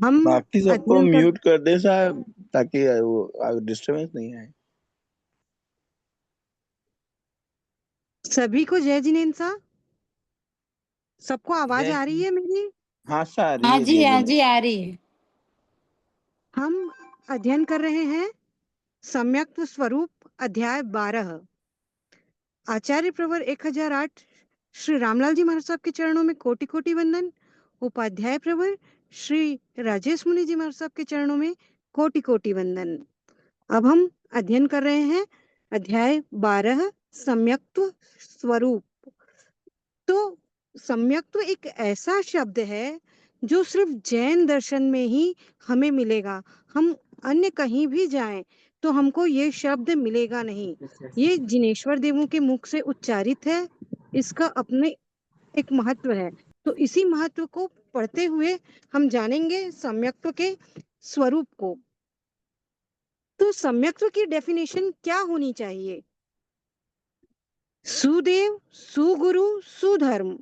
हम बाकी सबको अध्ययन कर म्यूट कर दे साहब, ताकि वो डिस्टरबेंस नहीं आए। सभी को जय जिनेन्द्र। सबको आवाज जय आ रही हिंद। है मेरी? हाँ सर, आ रही है जय हाँ जिनेन्द्र। जी आ रही है। हम अध्ययन कर रहे हैं सम्यक्त स्वरूप अध्याय 12। आचार्य प्रवर 1008 श्री रामलाल जी महाराज साहब के चरणों में कोटि कोटि वंदन। उपाध्याय प्रवर श्री राजेश मुनि जी महाराज साहब के चरणों में कोटि कोटि वंदन। अब हम अध्ययन कर रहे हैं अध्याय 12 सम्यक्त्व स्वरूप। तो सम्यक्त्व एक ऐसा शब्द है जो सिर्फ जैन दर्शन में ही हमें मिलेगा। हम अन्य कहीं भी जाएं तो हमको ये शब्द मिलेगा नहीं। ये जिनेश्वर देवों के मुख से उच्चारित है। इसका अपने एक महत्व है। तो इसी महत्व को पढ़ते हुए हम जानेंगे सम्यक्त्व के स्वरूप को। तो सम्यक्त्व की डेफिनेशन क्या होनी चाहिए? सुदेव, सुगुरु, सुधर्म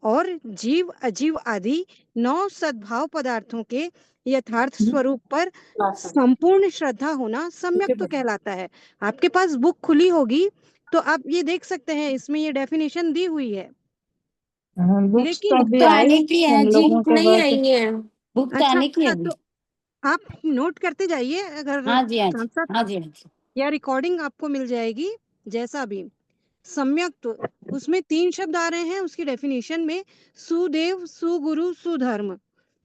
और जीव अजीव आदि 9 सद्भाव पदार्थों के यथार्थ स्वरूप पर संपूर्ण श्रद्धा होना सम्यक्त्व कहलाता है। आपके पास बुक खुली होगी तो आप ये देख सकते हैं, इसमें ये डेफिनेशन दी हुई है। बुक्स तो लेकिन अभी तो आई आने की है हम जी, लोगों बुक के नहीं पास। आई है। बुक तो अच्छा, आने की है अभी। तो आप नोट करते जाइए, अगर हाँ जी हाँ साथ जी साथ हाँ जी हाँ जी। या रिकॉर्डिंग आपको मिल जाएगी जैसा भी। सम्यक्त्व, उसमें 3 शब्द आ रहे हैं उसकी डेफिनेशन में। सुदेव, सुगुरु, सुधर्म।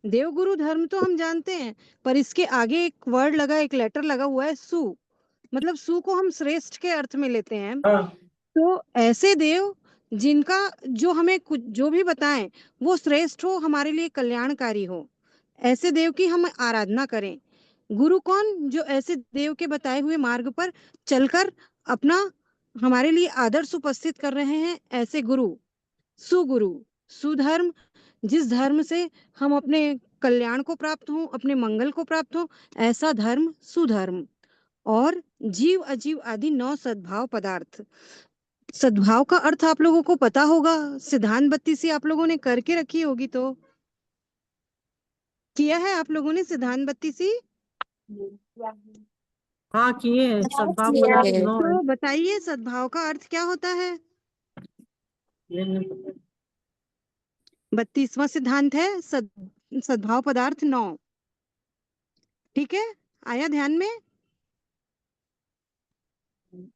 देव गुरु धर्म तो हम जानते हैं, पर इसके आगे एक वर्ड लगा, एक लेटर लगा हुआ है सु। मतलब सु को हम श्रेष्ठ के अर्थ में लेते हैं। तो ऐसे देव जिनका जो हमें कुछ जो भी बताएं वो श्रेष्ठ हो, हमारे लिए कल्याणकारी हो, ऐसे देव की हम आराधना करें। गुरु कौन? जो ऐसे देव के बताए हुए मार्ग पर चलकर अपना हमारे लिए आदर्श उपस्थित कर रहे हैं, ऐसे गुरु। सुगुरु, सुधर्म, जिस धर्म से हम अपने कल्याण को प्राप्त हो, अपने मंगल को प्राप्त हो, ऐसा धर्म सुधर्म। और जीव अजीव आदि 9 सद्भाव पदार्थ। सद्भाव का अर्थ आप लोगों को पता होगा, सिद्धांत बत्ती सी आप लोगों ने करके रखी होगी। तो किया है आप लोगों ने सिद्धांत बत्ती सी? हाँ किए हैं, सद्भाव किए पदार्थ हैं। 9 है। तो बताइए सद्भाव का अर्थ क्या होता है? ये नहीं पता। 32वां सिद्धांत है सद्भाव पदार्थ 9। ठीक है, आया ध्यान में?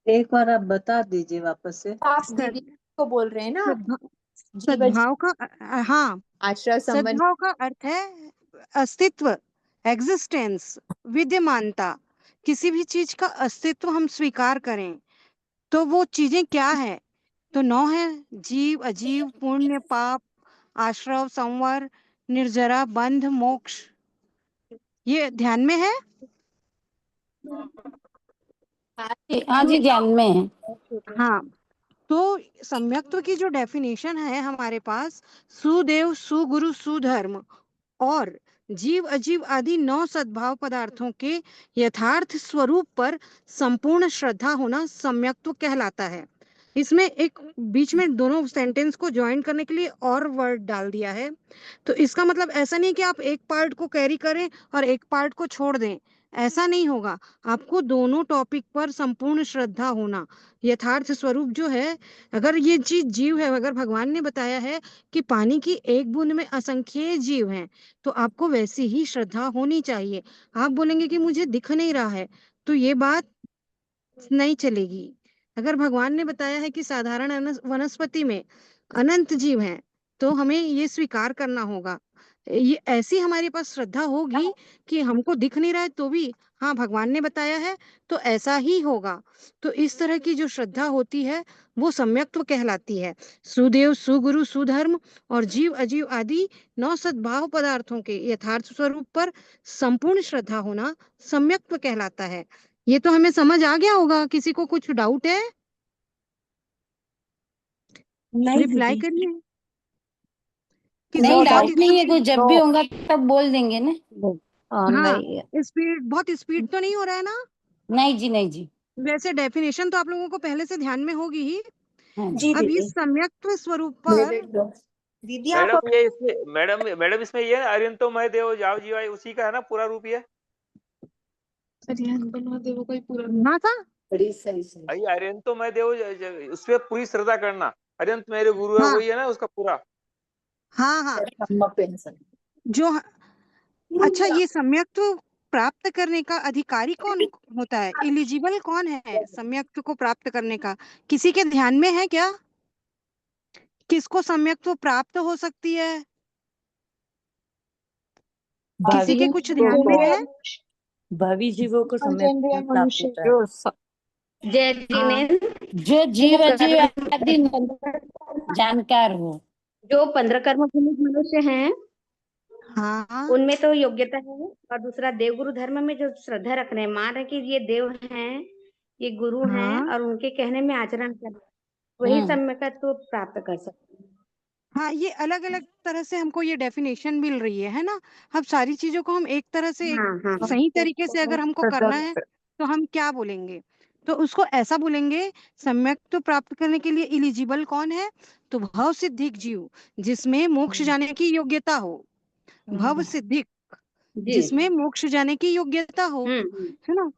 एक बार आप बता दीजिए वापस से। आप दीदी को बोल रहे हैं ना? सद्भाव, जीव सद्भाव का हाँ, आश्रय संबंध। सद्भाव का अर्थ है अस्तित्व, एग्जिस्टेंस, विद्यमानता। किसी भी चीज का अस्तित्व हम स्वीकार करें तो वो चीजें क्या है? तो 9 है। जीव अजीव, पुण्य पाप, आश्रव संवर, निर्जरा, बंध, मोक्ष। ये ध्यान में है? हाँ जी ध्यान में है। हाँ। तो सम्यक्त्व की जो डेफिनेशन है हमारे पास, सुदेव, सुगुरु, सुधर्म और जीव अजीव आदि 9 सद्भाव पदार्थों के यथार्थ स्वरूप पर संपूर्ण श्रद्धा होना सम्यक्त्व कहलाता है। इसमें एक बीच में दोनों सेंटेंस को ज्वाइन करने के लिए और वर्ड डाल दिया है। तो इसका मतलब ऐसा नहीं कि आप एक पार्ट को कैरी करें और एक पार्ट को छोड़ दें, ऐसा नहीं होगा। आपको दोनों टॉपिक पर संपूर्ण श्रद्धा होना। यथार्थ स्वरूप जो है, अगर ये चीज जीव है, अगर भगवान ने बताया है कि पानी की एक बूंद में असंख्य जीव हैं, तो आपको वैसी ही श्रद्धा होनी चाहिए। आप बोलेंगे कि मुझे दिख नहीं रहा है, तो ये बात नहीं चलेगी। अगर भगवान ने बताया है कि साधारण वनस्पति में अनंत जीव हैं, तो हमें ये स्वीकार करना होगा। ये ऐसी हमारे पास श्रद्धा होगी कि हमको दिख नहीं रहा है तो भी हाँ, भगवान ने बताया है तो ऐसा ही होगा। तो इस तरह की जो श्रद्धा होती है वो सम्यक्त्व कहलाती है। सुदेव, सुगुरु, सुधर्म और जीव अजीव आदि 9 सद्भाव पदार्थों के यथार्थ स्वरूप पर संपूर्ण श्रद्धा होना सम्यक्त्व कहलाता है। ये तो हमें समझ आ गया होगा। किसी को कुछ डाउट है? नहीं रिप्लाई दीदी। करिए। किसी नहीं को बहुत डाउट नहीं है, तो जब भी होगा तब बोल देंगे ना। हाँ, नहीं स्पीड, बहुत स्पीड तो नहीं हो रहा है ना? नहीं जी नहीं जी। वैसे डेफिनेशन तो आप लोगों को पहले से ध्यान में होगी ही। हाँ जी अब दीदी। इस सम्यक्त्व स्वरूप मुझे पर देख दो। दीदी आप मैडम ये इसमें मैडम इसमें ये अरियंतो मय देव जाव जीवाय उसी का है ना पूरा रूप ये? ना था। बड़ी सही सही भाई अरियंतो मय देव उस पे पूरी श्रद्धा करना। अरियंत मेरे गुरु है हाँ वही है ना उसका पूरा। हाँ हाँ पेंशन जो अच्छा, ये सम्यक्त्व प्राप्त करने का अधिकारी कौन होता है? एलिजिबल कौन है सम्यक्त्व को प्राप्त करने का? किसी के ध्यान में है क्या? किसको सम्यक्त्व प्राप्त हो सकती है? किसी के कुछ ध्यान में है? भावी जीवों को समय प्राप्त होता है। जय हाँ, जो जीव अजीव आदि जानकार हो। जो 15 कर्म भूमि मनुष्य हैं हाँ, उनमें तो योग्यता है, और दूसरा देवगुरु धर्म में जो श्रद्धा रख रहे हैं, मान रहे कि ये देव हैं, ये गुरु हैं, हाँ, और उनके कहने में आचरण कर रहे हैं, वही सम्यक्त्व प्राप्त कर सकते हैं। हाँ, ये अलग अलग तरह से हमको ये डेफिनेशन मिल रही है ना? अब सारी चीजों को हम एक तरह से, एक हाँ हाँ सही तरीके से अगर हमको करना है तो हम क्या बोलेंगे? तो उसको ऐसा बोलेंगे, सम्यक्त्व प्राप्त करने के लिए एलिजिबल कौन है? तो भव सिद्धिक जीव, जिसमें मोक्ष जाने की योग्यता हो। भव सिद्धिक, जी। जिसमें मोक्ष जाने की योग्यता हो, है ना?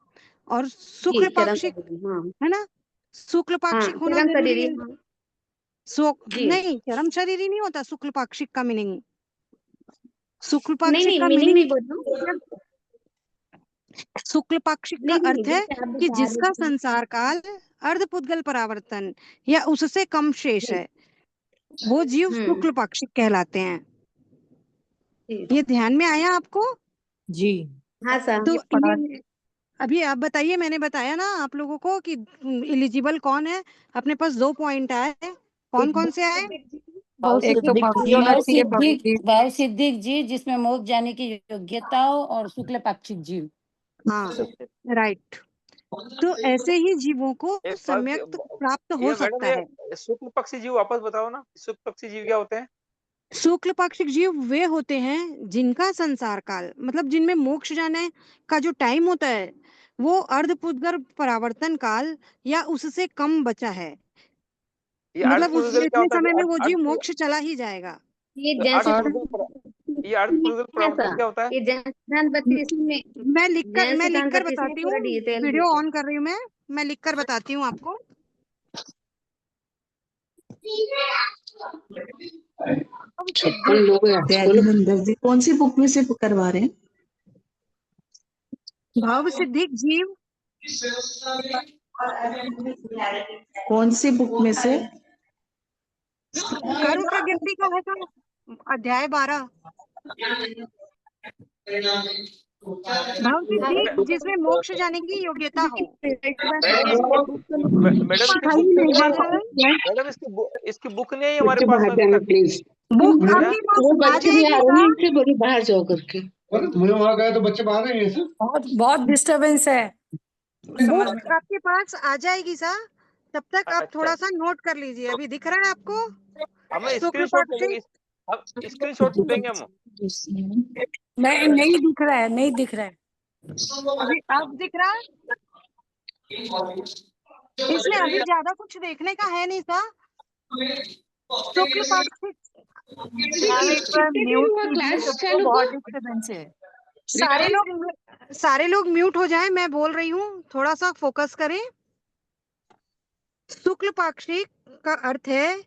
और शुक्ल जी, चरम पाक्षिक, शरीरी, हाँ है ना? शुक्ल हाँ, पाक्षिक होना चरम जरूरी शरीरी, है। हाँ जी। नहीं, चरम शरीरी नहीं होता शुक्ल पाक्षिक का मीनिंग। शुक्ल नहीं पाक्षिक नहीं, का मीनिंग मीनिंग, नहीं बोल रहा हूँ, मतलब शुक्ल पाक्षिक का नहीं नहीं, अर्थ है जैसे आप कि बता रहे जिसका थे। संसार काल अर्धपुद्गल परावर्तन या उससे कम शेष है, वो जीव शुक्ल पाक्षिक कहलाते हैं। जी। ये ध्यान में आया आपको? जी हाँ सर। तो ये अभी आप बताइए, मैंने बताया ना आप लोगों को कि एलिजिबल कौन है। अपने पास 2 पॉइंट आए, कौन कौन से आए? एक तो भाव सिद्धिक जीव जिसमें मोक्ष जाने की योग्यता हो, और शुक्ल पाक्षिक जीव। हाँ, राइट। तो ऐसे ही जीवों को एक सम्यक्त प्राप्त हो ये मैडम सकता है। ये शुक्ल पक्षी जीव वापस बताओ ना, शुक्ल पक्षी जीव क्या होते हैं? शुक्ल पाक्षिक जीव वे होते हैं जिनका संसार काल, मतलब जिनमें मोक्ष जाने का जो टाइम होता है वो अर्धपुद्गल परावर्तन काल या उससे कम बचा है। ये मतलब उस अर्धपुरुगल क्या इतने होता समय में वो है? जीव मोक्ष चला ही जाएगा। ये जन ये अर्धपुरुगल परावर्तन क्या होता है? ये जन सिद्धांत 32 में, मैं जैन लिख सिद्धांत कर 32 में बताती हूँ। पूरा डिटेल वीडियो ऑन कर रही हूँ मैं लिख कर बताती हूँ आपको। 56 लोग हैं दयानंद जी, कौन सी बुक में से करवा रहे हैं? भाव सिद्धिक जीव, कौन सी बुक में से? कर्म प्रवृत्ति का है तो अध्याय 12। भाव सिद्धि जिसमें मोक्ष जाने की योग्यता हो। मैडम इसकी बुक नहीं है हमारे पास में अभी तक। बुक आपके पास आ जाएगी सर। बोली बाहर जाओ करके। तुम्हें वहां गए तो बच्चे बाहर रहेंगे सर। बहुत बहुत डिस्टरबेंस है। बुक आपके पास आ जाएगी सर, तब तक आप अच्छा, थोड़ा सा नोट कर लीजिए। अभी दिख रहा है आपको? हमें शुक्ल स्क्रीनशॉट ले पाक्षिक, लेंगे, हम स्क्रीनशॉट देंगे हम। नहीं दिख रहा है, नहीं दिख रहा है। अभी अब दिख रहा है? इसमें अभी ज्यादा कुछ देखने का है नहीं सर। शुक्ल पाक्षिक, बहुत डिस्टरबेंस है। सारे लोग म्यूट हो जाएं, मैं बोल रही हूँ, थोड़ा सा फोकस करें। शुक्ल पाक्षिक का अर्थ है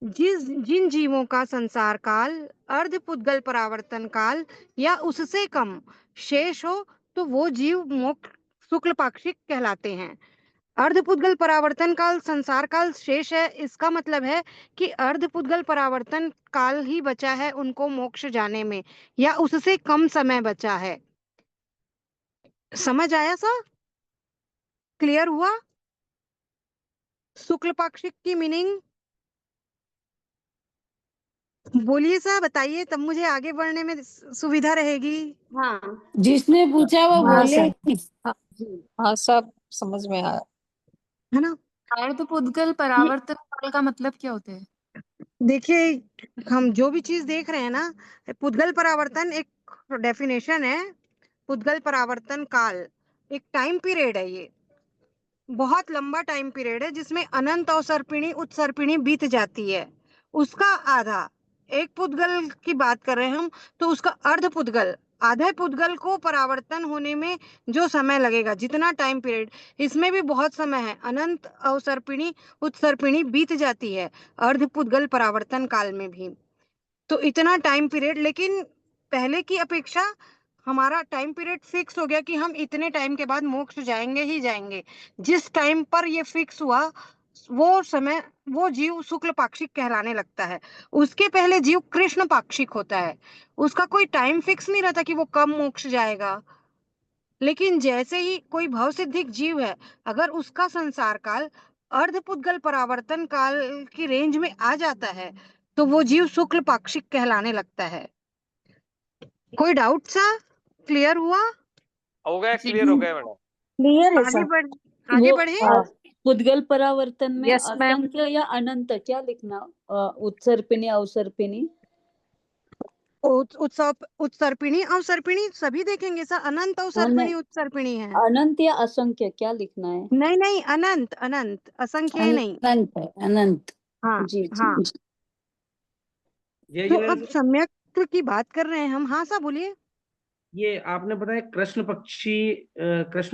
जिन जीवों का संसार काल अर्धपुद्गल परावर्तन काल या उससे कम शेष हो, तो वो जीव मोक्ष शुक्ल पाक्षिक कहलाते हैं। अर्धपुद्गल परावर्तन काल संसार काल शेष है, इसका मतलब है कि अर्धपुद्गल परावर्तन काल ही बचा है उनको मोक्ष जाने में, या उससे कम समय बचा है। समझ आया सर? क्लियर हुआ? शुक्ल पाक्षिक की मीनिंग बोलिए सर, बताइए, तब मुझे आगे बढ़ने में सुविधा रहेगी। हाँ जिसने पूछा वो बोले। हाँ सब समझ में आया। है ना? अर्धपुद्गल परावर्तन काल का मतलब क्या होता है? देखिए, हम जो भी चीज देख रहे हैं ना, पुद्गल परावर्तन एक डेफिनेशन है। पुद्गल परावर्तन काल एक टाइम पीरियड है, ये बहुत लंबा टाइम पीरियड है जिसमें अनंत अवसर्पिणी उत्सर्पिणी बीत जाती है। उसका आधा एक पुद्गल की बात कर रहे हैं हम, तो उसका अर्ध पुद्गल, आधे पुद्गल को परावर्तन होने में जो समय लगेगा, जितना टाइम पीरियड, इसमें भी बहुत समय है। अनंत अवसर्पिणी उत्सर्पिणी बीत जाती है अर्ध पुद्गल परावर्तन काल में भी, तो इतना टाइम पीरियड। लेकिन पहले की अपेक्षा हमारा टाइम पीरियड फिक्स हो गया कि हम इतने टाइम के बाद मोक्ष जाएंगे ही जाएंगे। जिस टाइम पर ये फिक्स हुआ वो समय, वो जीव शुक्ल पाक्षिक कहलाने लगता है। उसके पहले जीव कृष्ण पाक्षिक होता है, उसका कोई टाइम फिक्स नहीं रहता कि वो कब मोक्ष जाएगा। लेकिन जैसे ही कोई भवसिद्धिक जीव है, अगर उसका संसार काल अर्धपुद्गल परावर्तन काल की रेंज में आ जाता है, तो वो जीव शुक्ल पाक्षिक कहलाने लगता है। कोई डाउट सा? क्लियर हुआ? हो गया, क्लियर हो गया मैडम। क्लियर है आगे सर। बढ़ आगे बढ़े। पुद्गल परावर्तन में Yes, ma'am. असंख्य या अनंत क्या लिखना? उत्सर्पिणी अवसर्पिणी उत्सर्पिणी अवसर्पिणी सभी देखेंगे सर। अनंत अवसर्पिणी उत्सर्पिणी है। अनंत या असंख्य क्या लिखना है? नहीं नहीं, अनंत अनंत, असंख्य नहीं। अनंत है, अनंत। हाँ जी हाँ। जी। जय तो जिनेन्द्र अब सम्यक्त्व की बात कर रहे हैं हम। हाँ साहब बोलिए। ये आपने बताया कृष्ण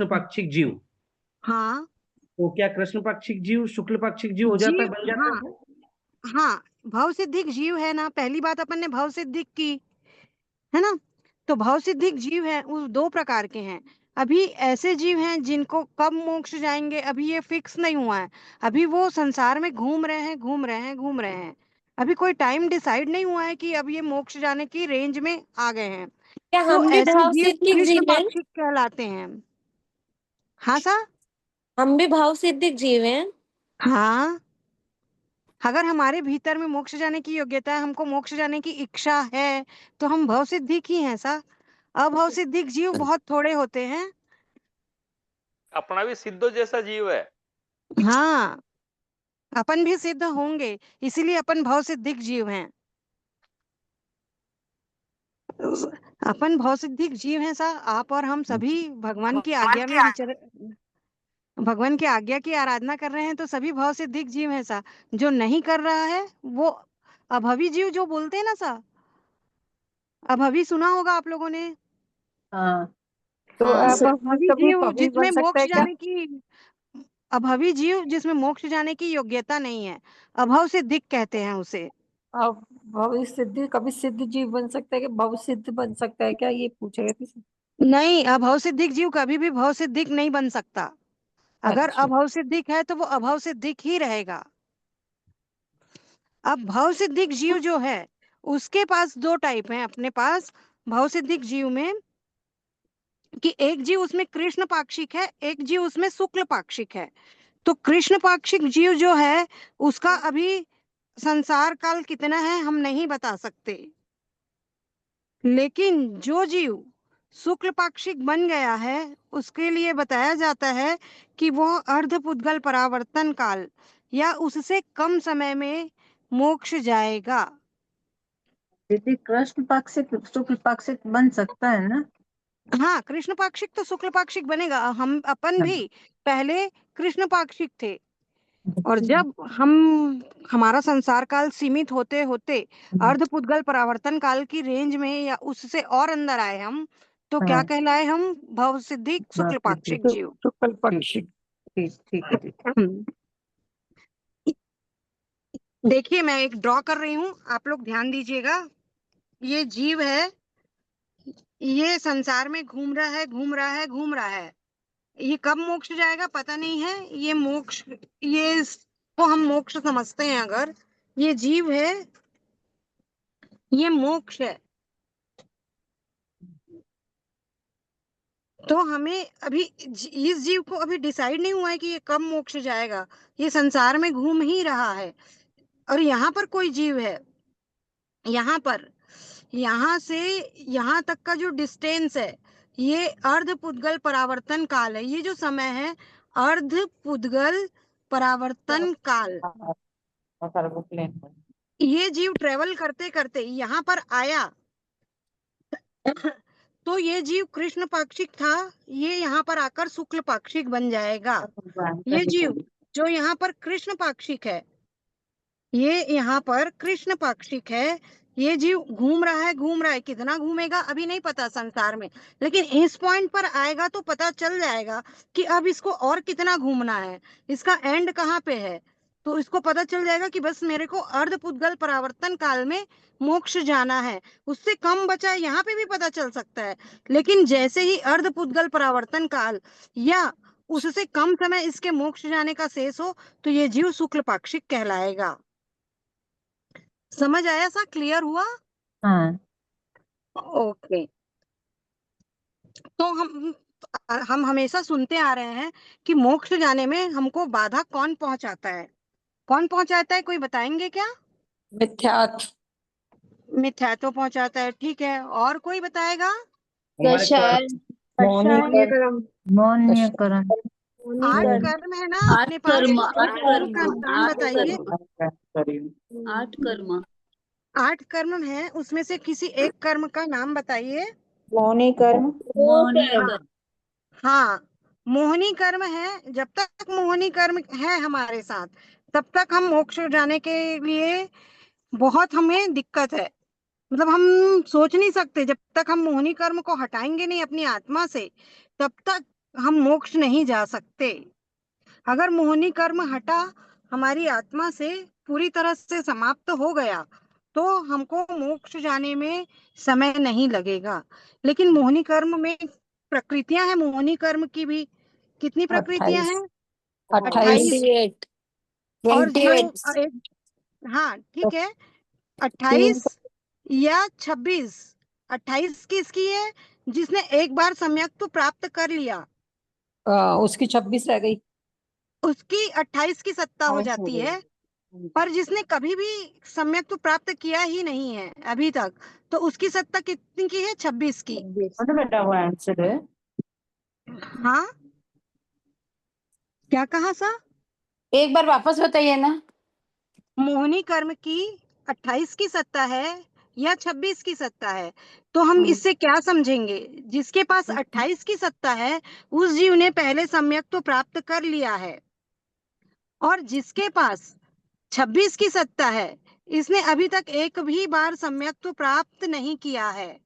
पाक्षिक जीव, हाँ तो क्या कृष्ण पाक्षिक जीव शुक्ल पाक्षिक जीव हो जाता है, जीव, बन जाता हाँ है? हाँ, भव सिद्धिक जीव है ना। पहली बात अपन ने भव सिद्धिक की है ना। तो भव सिद्धिक जीव है, उस दो प्रकार के हैं। अभी ऐसे जीव हैं जिनको कब मोक्ष जाएंगे अभी ये फिक्स नहीं हुआ है। अभी वो संसार में घूम रहे हैं घूम रहे हैं घूम रहे हैं। अभी कोई टाइम डिसाइड नहीं हुआ है कि अब ये मोक्ष जाने की रेंज में आ गए हैं। क्या तो हम भी ऐसे भाव जीव सिद्धिक कृष्ण जीव हैं? पाक्षिक कहलाते हैं। हाँ सर। हम भी भाव सिद्धिक जीव हैं? हाँ, अगर हमारे भीतर में मोक्ष जाने की योग्यता है, हमको मोक्ष जाने की इच्छा है, तो हम भव सिद्धिक ही हैं सा। अभव सिद्धिक जीव बहुत थोड़े होते हैं। अपना भी सिद्धो जैसा जीव है। हाँ, अपन भी सिद्ध होंगे, इसीलिए अपन भव सिद्धिक जीव हैं। अपन भव सिद्धिक जीव हैं सा। आप और हम सभी भगवान की आज्ञा में भगवान की आज्ञा की आराधना कर रहे हैं, तो सभी भव सिद्धिक जीव हैं सा। जो नहीं कर रहा है वो अभवी जीव जो बोलते हैं ना सा। अभवी सुना होगा आप लोगों ने। हाँ, तो हाँ, अब हम अभवी कभी जीव कभी जिसमें बन सकते मोक्ष हैं क्या? जाने की, अभवी जीव जिसमें मोक्ष जाने की योग्यता नहीं है, अभव सिद्धिक कहते हैं उसे। अब भविष्य सिद्धि कभी सिद्ध जीव बन सकता है कि भव सिद्ध बन सकता है क्या, ये पूछेगा किसी? नहीं, अभव सिद्धिक जीव कभी भी भव सिद्धिक नहीं बन सकता। अगर अच्छा। अभव सिद्धिक है तो वो अभव सिद्धिक ही रहेगा। अब भव सिद्धिक जीव जो है उसके पास दो टाइप हैं अपने पास भव सिद्धिक जीव में, कि एक जीव उसमें कृष्ण पाक्षिक है, एक जीव उसमें शुक्ल पाक्षिक है। तो कृष्ण पाक्षिक जीव जो है उसका अभी संसार काल कितना है हम नहीं बता सकते। लेकिन जो जीव शुक्ल पाक्षिक बन गया है उसके लिए बताया जाता है कि वो अर्धपुद्गल परावर्तन काल या उससे कम समय में मोक्ष जाएगा। दीदी कृष्ण पाक्षिक शुक्ल पाक्षिक बन सकता है ना? हाँ, कृष्ण पाक्षिक तो शुक्ल पाक्षिक बनेगा। हम अपन भी पहले कृष्ण पाक्षिक थे, और जब हमारा संसार काल सीमित होते होते अर्धपुद्गल परावर्तन काल की रेंज में या उससे और अंदर आए हम, तो क्या कहलाए हम? भव सिद्धिक शुक्ल पाक्षिक जीव। शुक्ल पाक्षिक। ठीक है दीदी। देखिए मैं एक ड्रॉ कर रही हूँ, आप लोग ध्यान दीजिएगा। ये जीव है, ये संसार में घूम रहा है घूम रहा है घूम रहा है। ये कब मोक्ष जाएगा पता नहीं है। ये मोक्ष, ये इसको हम मोक्ष समझते हैं। अगर ये जीव है, ये मोक्ष है, तो हमें अभी इस जीव को अभी डिसाइड नहीं हुआ है कि ये कब मोक्ष जाएगा। ये संसार में घूम ही रहा है। और यहाँ पर कोई जीव है, यहाँ पर, यहाँ से यहाँ तक का जो डिस्टेंस है ये अर्धपुद्गल परावर्तन काल है। ये जो समय है अर्धपुद्गल परावर्तन काल। ये जीव ट्रेवल करते करते यहाँ पर आया, तो ये जीव कृष्ण पाक्षिक था, ये यहाँ पर आकर शुक्ल पाक्षिक बन जाएगा। ये जीव जो यहाँ पर कृष्ण पाक्षिक है, ये यहाँ पर कृष्ण पाक्षिक है, ये जीव घूम रहा है, कितना घूमेगा अभी नहीं पता संसार में, लेकिन इस पॉइंट पर आएगा तो पता चल जाएगा कि अब इसको और कितना घूमना है, इसका एंड कहाँ पे है। तो इसको पता चल जाएगा कि बस मेरे को अर्धपुद्गल परावर्तन काल में मोक्ष जाना है, उससे कम बचा है यहाँ पे भी पता चल सकता है। लेकिन जैसे ही अर्धपुद्गल परावर्तन काल या उससे कम समय इसके मोक्ष जाने का शेष हो, तो ये जीव शुक्ल पाक्षिक कहलाएगा। समझ आया सा? क्लियर हुआ? हाँ। ओके। तो हम हमेशा सुनते आ रहे हैं कि मोक्ष जाने में हमको बाधा कौन पहुंचाता है? कौन पहुंचाता है, कोई बताएंगे क्या? मिथ्यात्व पहुंचाता है, ठीक है। और कोई बताएगा? मौनीकरण। 8 कर्म है ना अपने पास, एक कर्म का नाम बताइए। 8 कर्म। 8 कर्म है, उसमें से किसी एक कर्म का नाम बताइए। मौनी कर्म। हाँ, मोहनी कर्म है। जब तक मोहनी कर्म है हमारे साथ, तब तक हम मोक्ष जाने के लिए बहुत हमें दिक्कत है। मतलब हम सोच नहीं सकते, जब तक हम मोहनी कर्म को हटाएंगे नहीं अपनी आत्मा से, तब तक हम मोक्ष नहीं जा सकते। अगर मोहनी कर्म हटा, हमारी आत्मा से पूरी तरह से समाप्त हो गया, तो हमको मोक्ष जाने में समय नहीं लगेगा। लेकिन मोहनी कर्म में प्रकृतियां हैं, मोहनी कर्म की भी कितनी प्रकृतियां हैं? 28। और जो 28 हाँ ठीक है, 28 या 26। 28 किसकी है? जिसने एक बार सम्यक तो प्राप्त कर लिया, उसकी 26 रह गई। उसकी 28 की सत्ता हो जाती है। पर जिसने कभी भी सम्यक तो प्राप्त किया ही नहीं है अभी तक, तो उसकी सत्ता कितनी की है? 26 की। बेटा वो आंसर है। हाँ, क्या कहा सा? एक बार वापस बताइए ना। मोहनी कर्म की 28 की सत्ता है या 26 की सत्ता है? तो हम इससे क्या समझेंगे? जिसके पास 28 की सत्ता है, उस जीव ने पहले सम्यक तो प्राप्त कर लिया है, और जिसके पास 26 की सत्ता है, इसने अभी तक एक भी बार सम्यक तो प्राप्त नहीं किया है।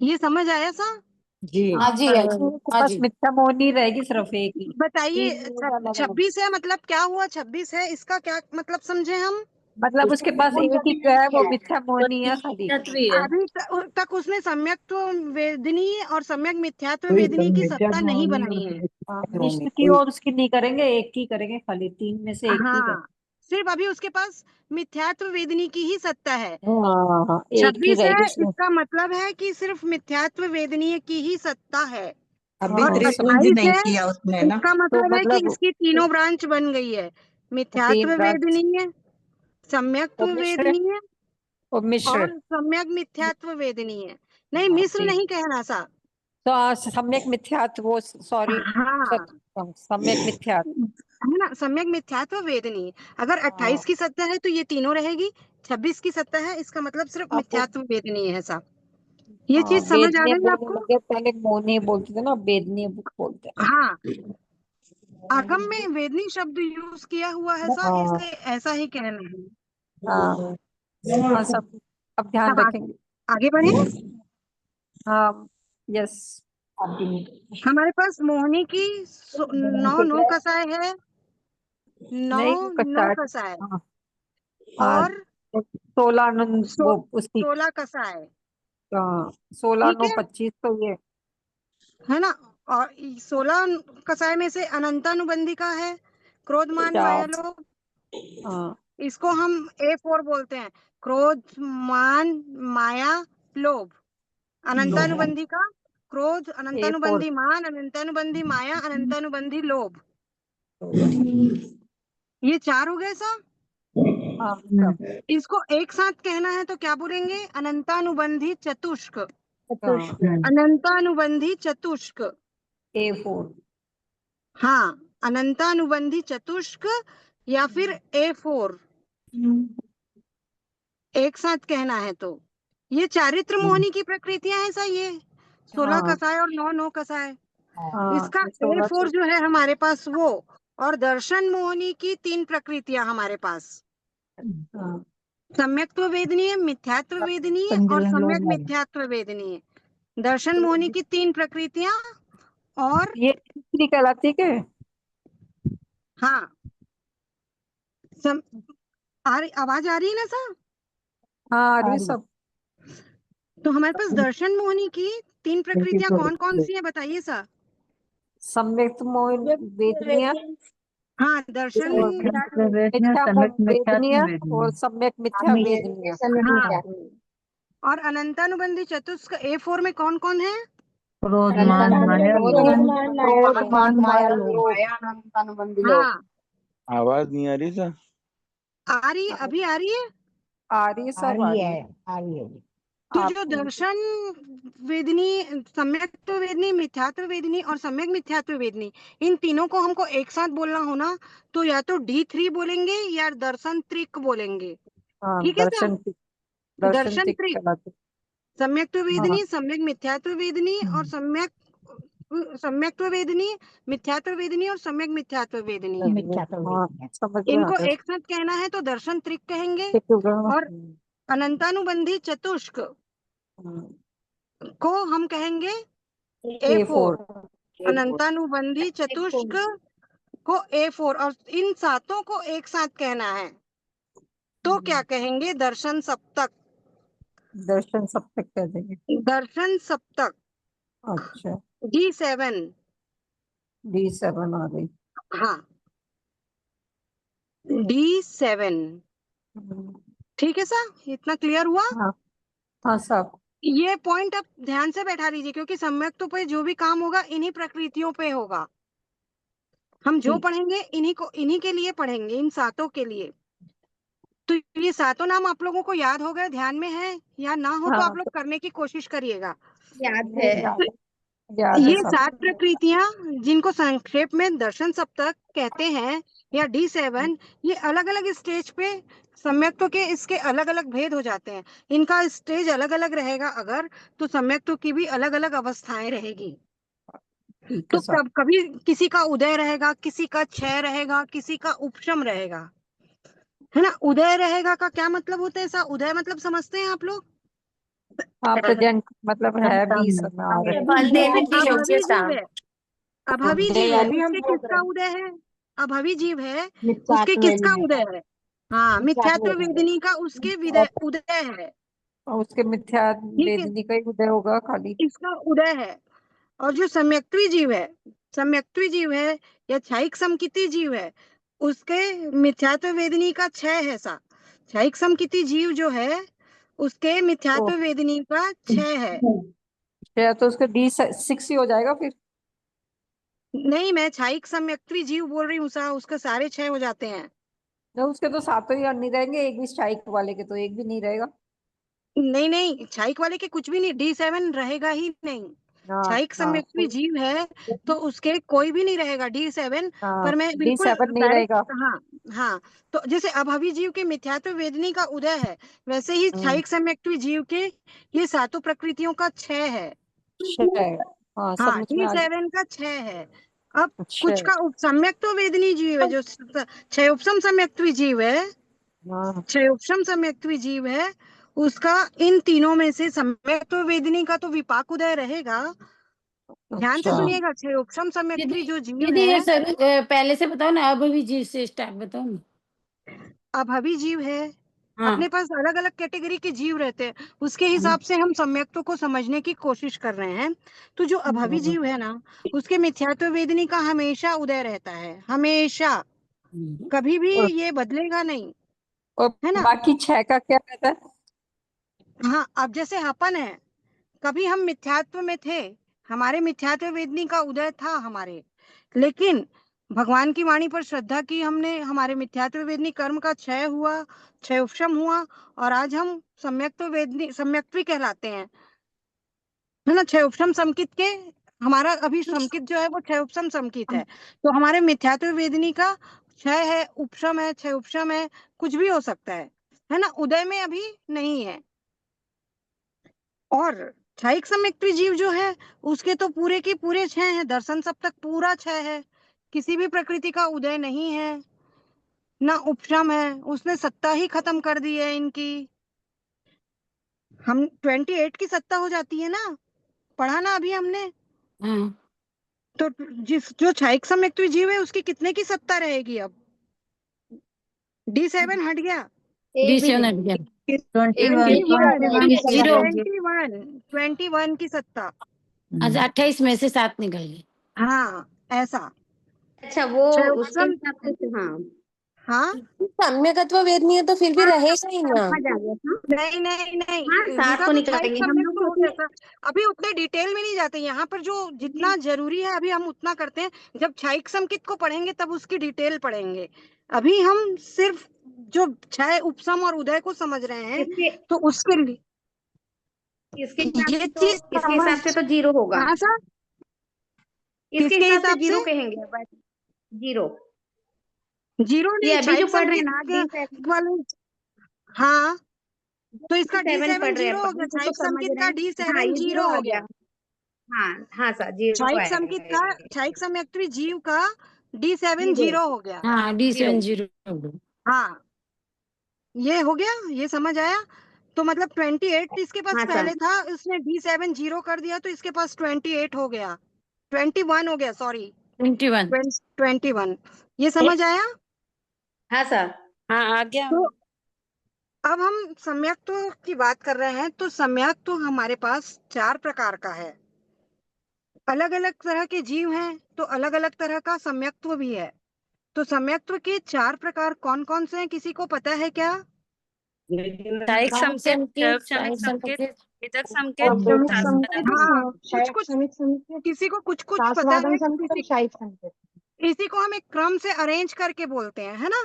ये समझ आया सा? जी हाँ जी, हाँ जी, हाँ बस जी। मिथ्या मोहनी रहेगी सिर्फ एक ही। बताइए, तीन में अलग अलग। 26 है मतलब क्या हुआ? 26 है, इसका क्या मतलब समझे हम? मतलब उसके पास एक ही है, वो मिथ्या मोहनी है खाली। अभी तक उसने सम्यक वेदनी और सम्यक मिथ्यात्व वेदनी की सत्ता नहीं बनाई है। मिश्र की और उसकी नहीं करेंगे, एक की करेंगे खाली, तीन में से एक की करेंगे। हाँ, सिर्फ अभी उसके पास मिथ्यात्व वेदनी की ही सत्ता है। हाँ, एक ही 26 है, रहेगी उसमें। इसका मतलब है कि सिर्फ मिथ्यात्व वेदनीय की ही सत्ता है। अभी और त्रिपुंज 28 नहीं है, किया उसने ना। इसका तो मतलब है कि मतलब इसकी तीनों ब्रांच बन गई है, मिथ्यात्व तीन ब्रांच वेदनीय, सम्यक्त्व और मिश्र वेदनीय और मिश्र। और सम्यक मिथ्यात्व वेदनीय। नहीं, मिश्र नहीं कहना सा। तो सम्यक मिथ्यात्व, वो सॉरी, हाँ, सम्यक मिथ्यात्व। है ना, सम्यक मिथ्यात्व वेदनीय। अगर 28 की सत्ता है तो ये तीनों रहेगी, 26 की सत्ता है, इसका मतलब सिर्फ आप मिथ्यात्व वेदनीय है साहब। ये चीज समझ आ वेदनीय गई बोलने आपको? लगे, पहले मोहनी बोलते थे ना, वेदनीय बोलते हैं। हाँ, आगम में वेदनी शब्द यूज किया हुआ है सर, हाँ इसलिए ऐसा ही कहना है। हाँ हाँ, सब अब ध्यान अब रखेंगे। आगे बढ़े। हाँ, यस। हमारे पास मोहनी की 9 कसाय है, 9 नहीं, वो 9 कचाट। कसाय, हाँ हाँ, और 16 वो उसकी। 16 कसाय, 16 ठीक 9 है 25 तो ये। है ना। और 16 कसाय में से अनंतानुबंधी का है क्रोध मान माया 4। लोभ। हाँ, इसको हम A4 बोलते हैं, क्रोध मान माया लोभ। अनंतानुबंधी का क्रोध, A4। अनंतानुबंधी मान, अनंतानुबंधी माया, अनंतानुबंधी लोभ। ये 4 हो गए सा। हाँ सब। इसको एक साथ कहना है तो क्या बोलेंगे? अनंतानुबंधी चतुष्क। हाँ, अनंतानुबंधी चतुष्क। A4। हाँ, अनंतानुबंधी चतुष्क या फिर A4 एक साथ कहना है तो। ये चारित्र मोहनी की प्रकृतियां हैं सा, ये 16 हाँ कसाय और 9 कसाय। हाँ, इसका 16 A4 जो है हमारे पास वो, और दर्शन मोहनी की 3 प्रकृतियां हमारे पास। हाँ सम्यक्त्व वेदनीय, मिथ्यात्व वेदनीय और सम्यक मिथ्यात्व वेदनीय, दर्शन मोहिनी की 3 प्रकृतियां और ये तीसरी कहलाती है क्या? हाँ आवाज आ रही है ना सर? हाँ, आ रही है सब। तो हमारे पास दर्शन मोहिनी की 3 प्रकृतियां कौन कौन सी हैं बताइए सर? सम्यक मोहिन वेदनीय हाँ दर्शन और मिथ्या वेदनीय और सम्यक मिथ्या वेदनीय। हाँ और अनंतानुबंधी चतुष्क A4 में कौन कौन है? क्रोधमान माया क्रोधमान माया लोभ। हाँ आवाज नहीं आ रही सर? आ रही है, अभी आ रही है। आ रही है सब आ रही है। तो जो दर्शन वेदनी, सम्यक्त्व वेदनी, मिथ्यात्व वेदनी और सम्यक मिथ्यात्व वेदनी, इन तीनों को हमको एक साथ बोलना होना तो या तो D3 बोलेंगे या दर्शन त्रिक बोलेंगे। हाँ, ठीक है सर? दर्शन दर्शन त्रिक त्रिक, कहलाते। सम्यक्त्व हाँ, वेदनी, सम्यक मिथ्यात्व वेदनी और सम्यक्त्व वेदनी, मिथ्यात्व वेदनी और सम्यक मिथ्यात्व वेदनी। हाँ, समझ में आ इनको गया। एक साथ कहना है तो दर्शन त्रिक कहेंगे। ठीक होगा। और अनंतानुबंधी चतुष्क को हम कहेंगे A4। अनंतानुबंधी चतुष्क को A4 और इन सातों को एक साथ कहना है तो क्या कहेंगे? दर्शन सप्तक। दर्शन सप्तक कह देंगे। दर्शन सप्तक अच्छा, D7। D7 आ गई। हाँ D7। ठीक है सर, इतना क्लियर हुआ? हाँ हाँ सब। ये पॉइंट आप ध्यान से बैठा लीजिए क्योंकि सम्यक्त्व पे जो भी काम होगा इन्हीं प्रकृतियों पे होगा। हम जो पढ़ेंगे इन्हीं के लिए पढ़ेंगे, इन सातों के लिए। तो ये सातों नाम आप लोगों को याद हो गए, ध्यान में है या ना हो तो हाँ आप लोग करने की कोशिश करिएगा। याद है। याद है ये सब। 7 प्रकृतियां जिनको संक्षेप में दर्शन सप्तक कहते हैं या D7, ये अलग अलग स्टेज पे सम्यक्त्व के इसके अलग अलग भेद हो जाते हैं। इनका स्टेज अलग अलग रहेगा अगर, तो सम्यक्त्व की भी अलग अलग अवस्थाएं रहेगी। ठीक तो है सब। कभी किसी का उदय रहेगा, किसी का क्षय रहेगा, किसी का उपशम रहेगा, है ना? उदय रहेगा का क्या मतलब होता है? ऐसा उदय मतलब समझते हैं आप लोग? हाँ, प्रेजेंट मतलब है 20 में आ रहे। फल देने की अभावी योग्यता। जीव है, अभावी जीव है, उसके किसका उदय है? अभावी जीव है, उसके किसका उदय है? हाँ मिथ्यात्व वेदिनी का उसके उदय है। और उसके मिथ्या ठीक है, वेदनी का ही उदय होगा खाली। इसका उदय है। और जो सम्यक्त्वी जीव है, सम्यक्त्वी जीव है या क्षयिक समकिति जीव है, उसके मिथ्यात्व वेदनी का क्षय है सा। क्षयिक समकिति जीव जो है उसके मिथ्यात्व वेदनी का क्षय है। तो उसका D6 ही हो जाएगा फिर। नहीं, मैं क्षयिक सम्यक्त्वी जीव बोल रही हूँ सा, उसके सारे क्षय हो जाते हैं। नहीं, उसके तो सातों ही नहीं रहेंगे, एक भी स्ट्राइक वाले के तो एक भी नहीं रहेगा। नहीं नहीं, क्षयिक वाले के कुछ भी नहीं, D7 रहेगा ही नहीं। हाँ क्षयिक हाँ सम्यक्त्वी जीव है तो उसके कोई भी नहीं रहेगा D7 हाँ, पर। मैं बिल्कुल D7 नहीं डायरेक्ट, रहेगा। हाँ हाँ। तो जैसे अभावी जीव के मिथ्यात्व वेदनी का उदय है, वैसे ही क्षयिक सम्यक्त्वी जीव के ये सातों प्रकृतियों का क्षय है। हाँ, हाँ समझ में आ गया। D7 का क्षय है। अब अच्छा। कुछ का सम्यक्त्व वेदनी जीव है, जो क्षय उपशम सम्यक्त्वी जीव है, हाँ, क्षय उपशम सम्यक्त्वी जीव है, उसका इन तीनों में से सम्यक्त्व वेदनी का तो विपाक उदय रहेगा। ध्यान से अच्छा। सुनिएगा, क्षय उपशम सम्यक्त्वी दीदी जो जीव दीदी ये है, सर पहले से बताओ ना, अब भी जी से स्टार्ट बताओ ना। अभावी जीव है। हाँ अपने पास अलग अलग कैटेगरी के जीव रहते हैं, उसके हिसाब से हम सम्यक्त्व को समझने की कोशिश कर रहे हैं। तो जो अभावी जीव है ना, उसके मिथ्यात्व वेदनी का हमेशा उदय रहता है, हमेशा, कभी भी और, ये बदलेगा नहीं, और है ना? बाकी 6 का क्या रहता है? हाँ, अब जैसे अपन है, कभी हम मिथ्यात्व में थे, हमारे मिथ्यात्व वेदनी का उदय था हमारे, लेकिन भगवान की वाणी पर श्रद्धा की हमने, हमारे मिथ्यात्व वेदनी कर्म का क्षय हुआ, क्षय उपशम हुआ और आज हम सम्यक्त्व वेदनी, सम्यक्त्वी कहलाते हैं, है ना? क्षय उपशम समकित के, हमारा अभी समकित जो है वो क्षय उपशम समकित है। तो हमारे मिथ्यात्व वेदनी का क्षय है, उपशम है, क्षय उपशम है, कुछ भी हो सकता है ना? उदय में अभी नहीं है। और क्षयिक सम्यक्त्वी जीव जो है उसके तो पूरे के पूरे क्षय है, दर्शन सप्तक पूरा क्षय है, किसी भी प्रकृति का उदय नहीं है। ना उपशम है, उसने सत्ता ही खत्म कर दी है इनकी। हम 28 की सत्ता हो जाती है ना, पढ़ा ना अभी हमने। हाँ तो जो क्षयिक सम्यक्त्वी जीव है उसकी कितने की सत्ता रहेगी अब? D7 हट गया। एक भी D7 हट नहीं, गया। 21 की सत्ता। अच्छा 28 में से 7 निकल गई। हाँ ऐसा। अच्छा वो क्षय उसके उपशम। हिसाब से हाँ हाँ सम्यकत्व वेद नहीं है तो फिर भी रहेगा ही ना। समझ आ गया था। नहीं नहीं नहीं, हाँ, 7 इनका तो तो क्षयिक निकालेंगे हम सम्यक्त्व लोग हो गया क्योंकि था। अभी उतने डिटेल में नहीं जाते यहाँ पर, जो जितना जरूरी है अभी हम उतना करते हैं। जब क्षयिक समकित को पढ़ेंगे तब उसकी डिटेल पढ़ेंगे। अभी हम सिर्फ जो क्षय उपशम और उदय को समझ रहे हैं, इसके तो उसके लिए इसके हिसाब ये से तो चीज इसके हिसाब से तो जीरो होगा। हाँ सर। इसके किसके हिसाब से हिसाब जीरो से? कहेंगे बस, जीरो। जीरो ये नहीं, अभी जो क्षयिक पढ़ रहे हैं समकित ना D7 वाले। हाँ तो इसका D7 D7 पढ़ रहे हैं जीरो हो गया, अपन तो क्षयिक समझ समकित रहे का हैं। हाँ D7 ये जीरो जीरो आ हो गया। गया। हाँ सर जीरो क्षयिक आएगा समकित का, क्षयिक सम्यक्त्वी जीव का D7 जीरो जीरो हो गया। हाँ जीरो। D7 0 हो गया। हाँ ये हो गया, ये समझ आया। तो मतलब 28 इसके पास हाँ पहले सर था, उसने D7 जीरो कर दिया तो इसके पास 28 हो गया, 21 हो गया, सॉरी 21। 21। ये समझ आया। हाँ सर हाँ आ गया। तो अब हम सम्यक्त्व की बात कर रहे हैं, तो सम्यक्त्व हमारे पास 4 प्रकार का है। अलग अलग तरह के जीव हैं तो अलग अलग तरह का सम्यक्त्व भी है। तो सम्यक्त्व के 4 प्रकार कौन कौन से हैं, किसी को पता है क्या? क्षयिक संकेत, क्षयिक संकेत, वितक संकेत, औपचारिक शास्त्रवादन संकेत, हाँ कुछ कुछ, क्षयिक संकेत, किसी को कुछ कुछ पता शास्त्रवादन है, संकेत और क्षयिक संकेत। इसी को हम एक क्रम से अरेंज करके बोलते हैं, है ना,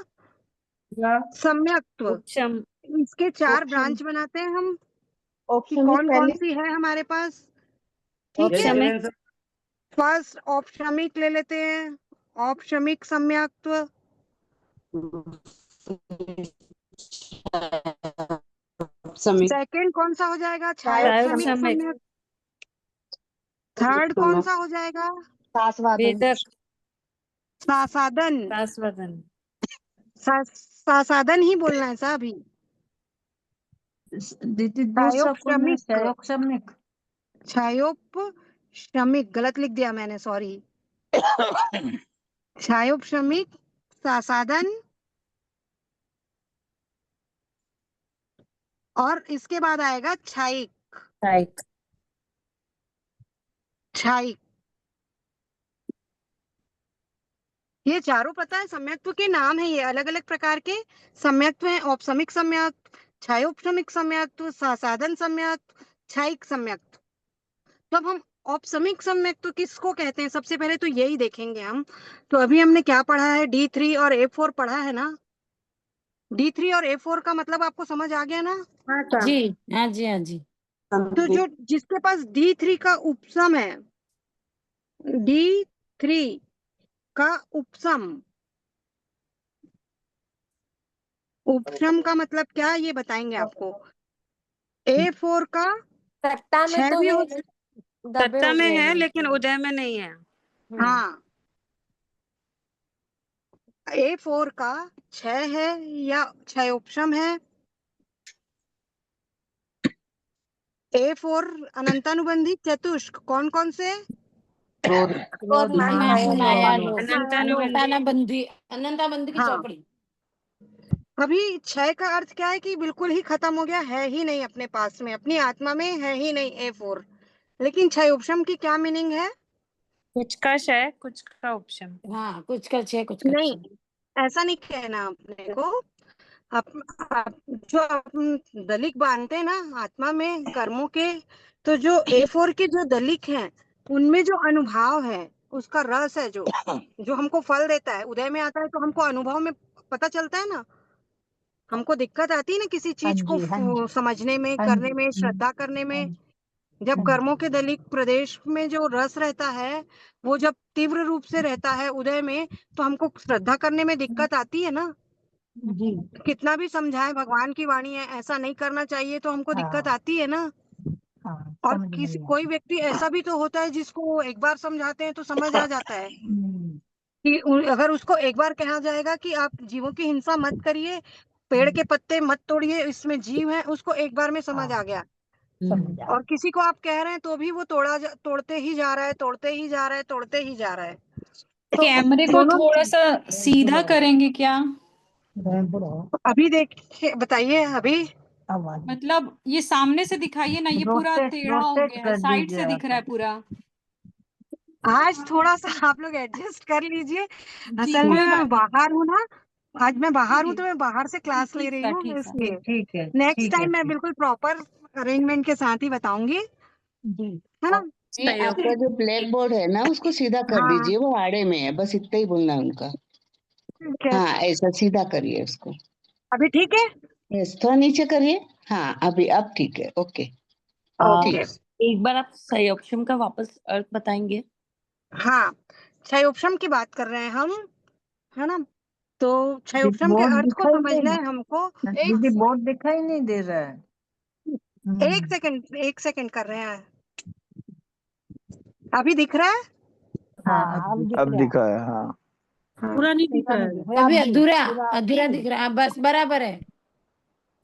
सम्यक्त्व। उपशम, इसके 4 उपशम। ब्रांच बनाते हैं हम, कि औपचारिक कौन कौन पहले, सी है हमारे पास। ठीक है, औपशमिक, फर्स्ट औपशमिक ले लेते हैं, औपशमिक सम्यक्त्व। सेकंड कौन सा हो जाएगा? छायोपशमिक क्षयोपशमिक, सम्यक्त्व। थर्ड कौन सा हो जाएगा? शास्त्रवादन। वेदक, सासादन। शास्त्रवादन। सासादन ही बोलना है सा अभी। दीदी दूसरा कौन है? क्षयोपशमिक, क्षयोपशमिक। क्षयोपशमिक गलत लिख दिया मैंने, सॉरी। क्षयोपशमिक, सासादन, और इसके बाद आएगा क्षयिक। क्षयिक, क्षयिक, ये चारों पता है सम्यक्त्व के नाम है, ये अलग अलग प्रकार के सम्यक्त्व हैं। औपशमिक सम्यक्त्व, क्षयोपशमिक सम्यक्त्व, सासादन सम्यक्त्व, क्षयिक सम्यक्त्व। तो अब हम औपशमिक सम्यक्त्व किसको कहते हैं, सबसे पहले तो यही देखेंगे हम। तो अभी हमने क्या पढ़ा है, D3 और A4 पढ़ा है ना। D3 और A4 का मतलब आपको समझ आ गया ना। हाँ सर जी हाँ जी हाँ जी। तो जो जिसके पास D3 का उपसम है, D3 का उपसम, उपसम का मतलब क्या ये बताएंगे आपको। A4 का सत्ता में 6 तो भी है, हो। दबे सत्ता में हुए है हैं। लेकिन उदय में नहीं है। हाँ A4 का 6 है या 6 उपशम है। A4 अनंतानुबंधी चतुष्क कौन कौन से? और मान मान माया लोग, अनंतानुबंधी, अनंताबंदी की हाँ चौपड़ी। अभी 6 का अर्थ क्या है कि बिल्कुल ही खत्म हो गया, है ही नहीं अपने पास में, अपनी आत्मा में है ही नहीं A4। लेकिन 6 उपशम की क्या मीनिंग है? कुछ का क्षय, कुछ का उपशम। हाँ कुछ का 6 कुछ का नहीं 6। ऐसा नहीं कहना अपने को। जो अपन दलिक बांधते हैं ना आत्मा में कर्मों के, तो जो A4 के जो दलिक हैं उनमें जो अनुभव है, उसका रस है, जो हमको फल देता है, उदय में आता है तो हमको अनुभव में पता चलता है ना। हमको दिक्कत आती है ना किसी चीज को समझने में, करने में, श्रद्धा करने में। जब कर्मों के दलिक प्रदेश में जो रस रहता है, वो जब तीव्र रूप से रहता है उदय में, तो हमको श्रद्धा करने में दिक्कत आती है ना। जी कितना भी समझाए, भगवान की वाणी है, ऐसा नहीं करना चाहिए, तो हमको दिक्कत आती है ना। हाँ, और समझ किसी में कोई व्यक्ति ऐसा भी तो होता है जिसको एक बार समझाते हैं तो समझ आ जाता है। कि अगर उसको एक बार कहा जाएगा कि आप जीवों की हिंसा मत करिए, पेड़ के पत्ते मत तोड़िए, इसमें जीव है, उसको एक बार में समझ आ गया। और किसी को आप कह रहे हैं तो भी वो तोड़ते ही जा रहा है, तोड़ते ही जा रहा है, तोड़ते ही जा रहा है। तो कैमरे को दोनों थोड़ा सा सीधा करेंगे क्या? अभी देखिए, बताइए अभी। मतलब ये सामने से दिखाइए ना, ये पूरा टेढ़ा हो गया है, साइड से दिख रहा है पूरा। आज थोड़ा सा आप लोग एडजस्ट कर लीजिए। असल में कोई मैं बात बाहर हूँ ना, आज मैं बाहर हूँ नहीं। तो मैं बाहर से क्लास ले रही हूँ, ठीक है। इसलिए ठीक है, नेक्स्ट ठीक है, टाइम मैं ठीक। बिल्कुल प्रॉपर अरेंजमेंट के साथ ही बताऊंगी, है ना। जी, आपका जो ब्लैक बोर्ड है ना उसको सीधा कर हाँ दीजिए, वो आड़े में है, बस इतना ही बोलना है उनका। ठीक है, हाँ, ऐसा सीधा करिए उसको। अभी ठीक है। यस, थोड़ा नीचे करिए। हाँ, अभी अब ठीक है, ओके। ओके। एक बार आप संयोक्षम का वापस अर्थ बताएंगे? हाँ, क्षयोपशम की बात कर रहे हैं हम, है ना। तो क्षयोपशम के बोर्ड अर्थ को दिखाई समझना दे है हमको। दीदी, बोर्ड दिखाई नहीं दे रहा है। एक सेकंड कर रहे हैं। अभी दिख रहा है? हाँ, अब दिखा है, हाँ। पूरा नहीं दिख रहा है। अभी अधूरा अधूरा दिख रहा है, बस बराबर है।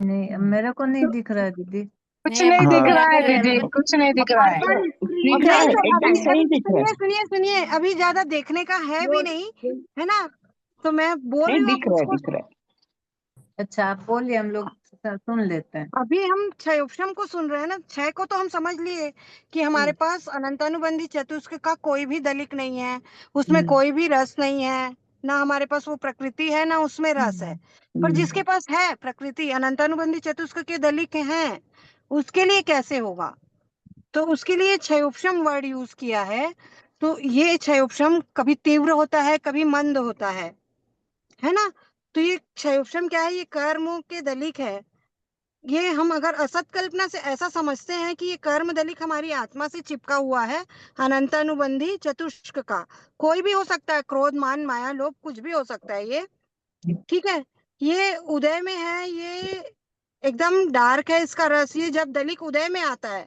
नहीं, मेरे को नहीं दिख रहा है दीदी। कुछ नहीं, नहीं अब दिख रहा है बराबर है। दीदी, कुछ नहीं दिख रहा है। दिख रहा है, नहीं तो एकदम अभी सही अभी दिख रहा है। सुनिए, अभी ज्यादा देखने का है भी नहीं, है ना। तो मैं बोल नहीं, रही हूँ, दिख आप रहा है, उसको। दिख रहा है। अच्छा, आप बोलिए, हम लोग सुन लेते हैं। अभी हम क्षयोपशम को सुन रहे हैं ना। क्षय को तो हम समझ लिए कि हमारे पास अनंतानुबंधी चतुष्क का कोई भी दलिक नहीं है, उसमें कोई भी रस नहीं है, ना हमारे पास वो प्रकृति है, ना उसमें रस है। पर जिसके पास है प्रकृति, अनंतानुबंधी चतुष्क के दलिक हैं, उसके लिए कैसे होगा। तो उसके लिए क्षयोपशम वर्ड यूज किया है। तो ये क्षयोपशम कभी तीव्र होता है, कभी मंद होता है ना। तो ये क्षयोपशम क्या है, ये कर्मों के दलिक है। ये हम अगर असत कल्पना से ऐसा समझते हैं कि ये कर्म दलिक हमारी आत्मा से चिपका हुआ है, अनंतानुबंधी चतुष्क का। कोई भी हो सकता है, क्रोध मान माया लोभ कुछ भी हो सकता है ये, ठीक है। ये उदय में है, ये एकदम डार्क है इसका रस। ये जब दलिक उदय में आता है,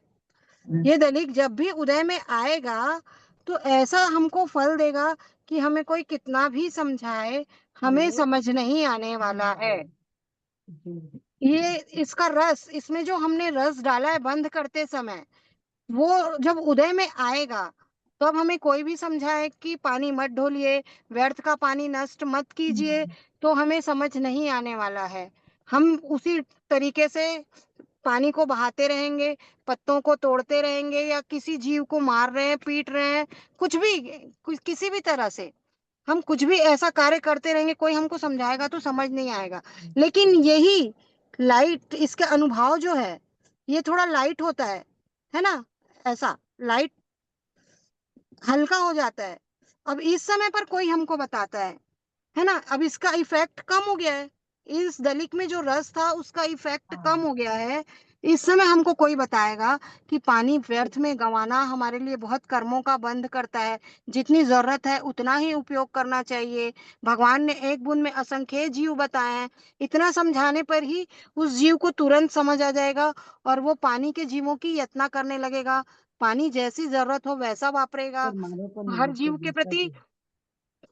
ये दलिक जब भी उदय में आएगा तो ऐसा हमको फल देगा कि हमें कोई कितना भी समझाए, हमें समझ नहीं आने वाला है। ये इसका रस, इसमें जो हमने रस डाला है बंद करते समय, वो जब उदय में आएगा तो अब हमें कोई भी समझाए कि पानी मत ढोलिए, व्यर्थ का पानी नष्ट मत कीजिए, तो हमें समझ नहीं आने वाला है। हम उसी तरीके से पानी को बहाते रहेंगे, पत्तों को तोड़ते रहेंगे, या किसी जीव को मार रहे हैं, पीट रहे हैं, कुछ भी, किसी भी तरह से हम कुछ भी ऐसा कार्य करते रहेंगे, कोई हमको समझाएगा तो समझ नहीं आएगा। लेकिन यही लाइट, इसके अनुभव जो है, ये थोड़ा लाइट होता है ना। ऐसा लाइट हल्का हो जाता है। अब इस समय पर कोई हमको बताता है ना। अब इसका इफेक्ट कम हो गया है, इस दलिक में जो रस था उसका इफेक्ट कम हो गया है। इस समय हमको कोई बताएगा कि पानी व्यर्थ में गंवाना हमारे लिए बहुत कर्मों का बंध करता है, जितनी जरूरत है उतना ही उपयोग करना चाहिए। भगवान ने एक बूंद में असंख्य जीव बताए हैं, इतना समझाने पर ही उस जीव को तुरंत समझ आ जाएगा और वो पानी के जीवों की यातना करने लगेगा। पानी जैसी जरूरत हो वैसा वापरेगा, हर जीव के प्रति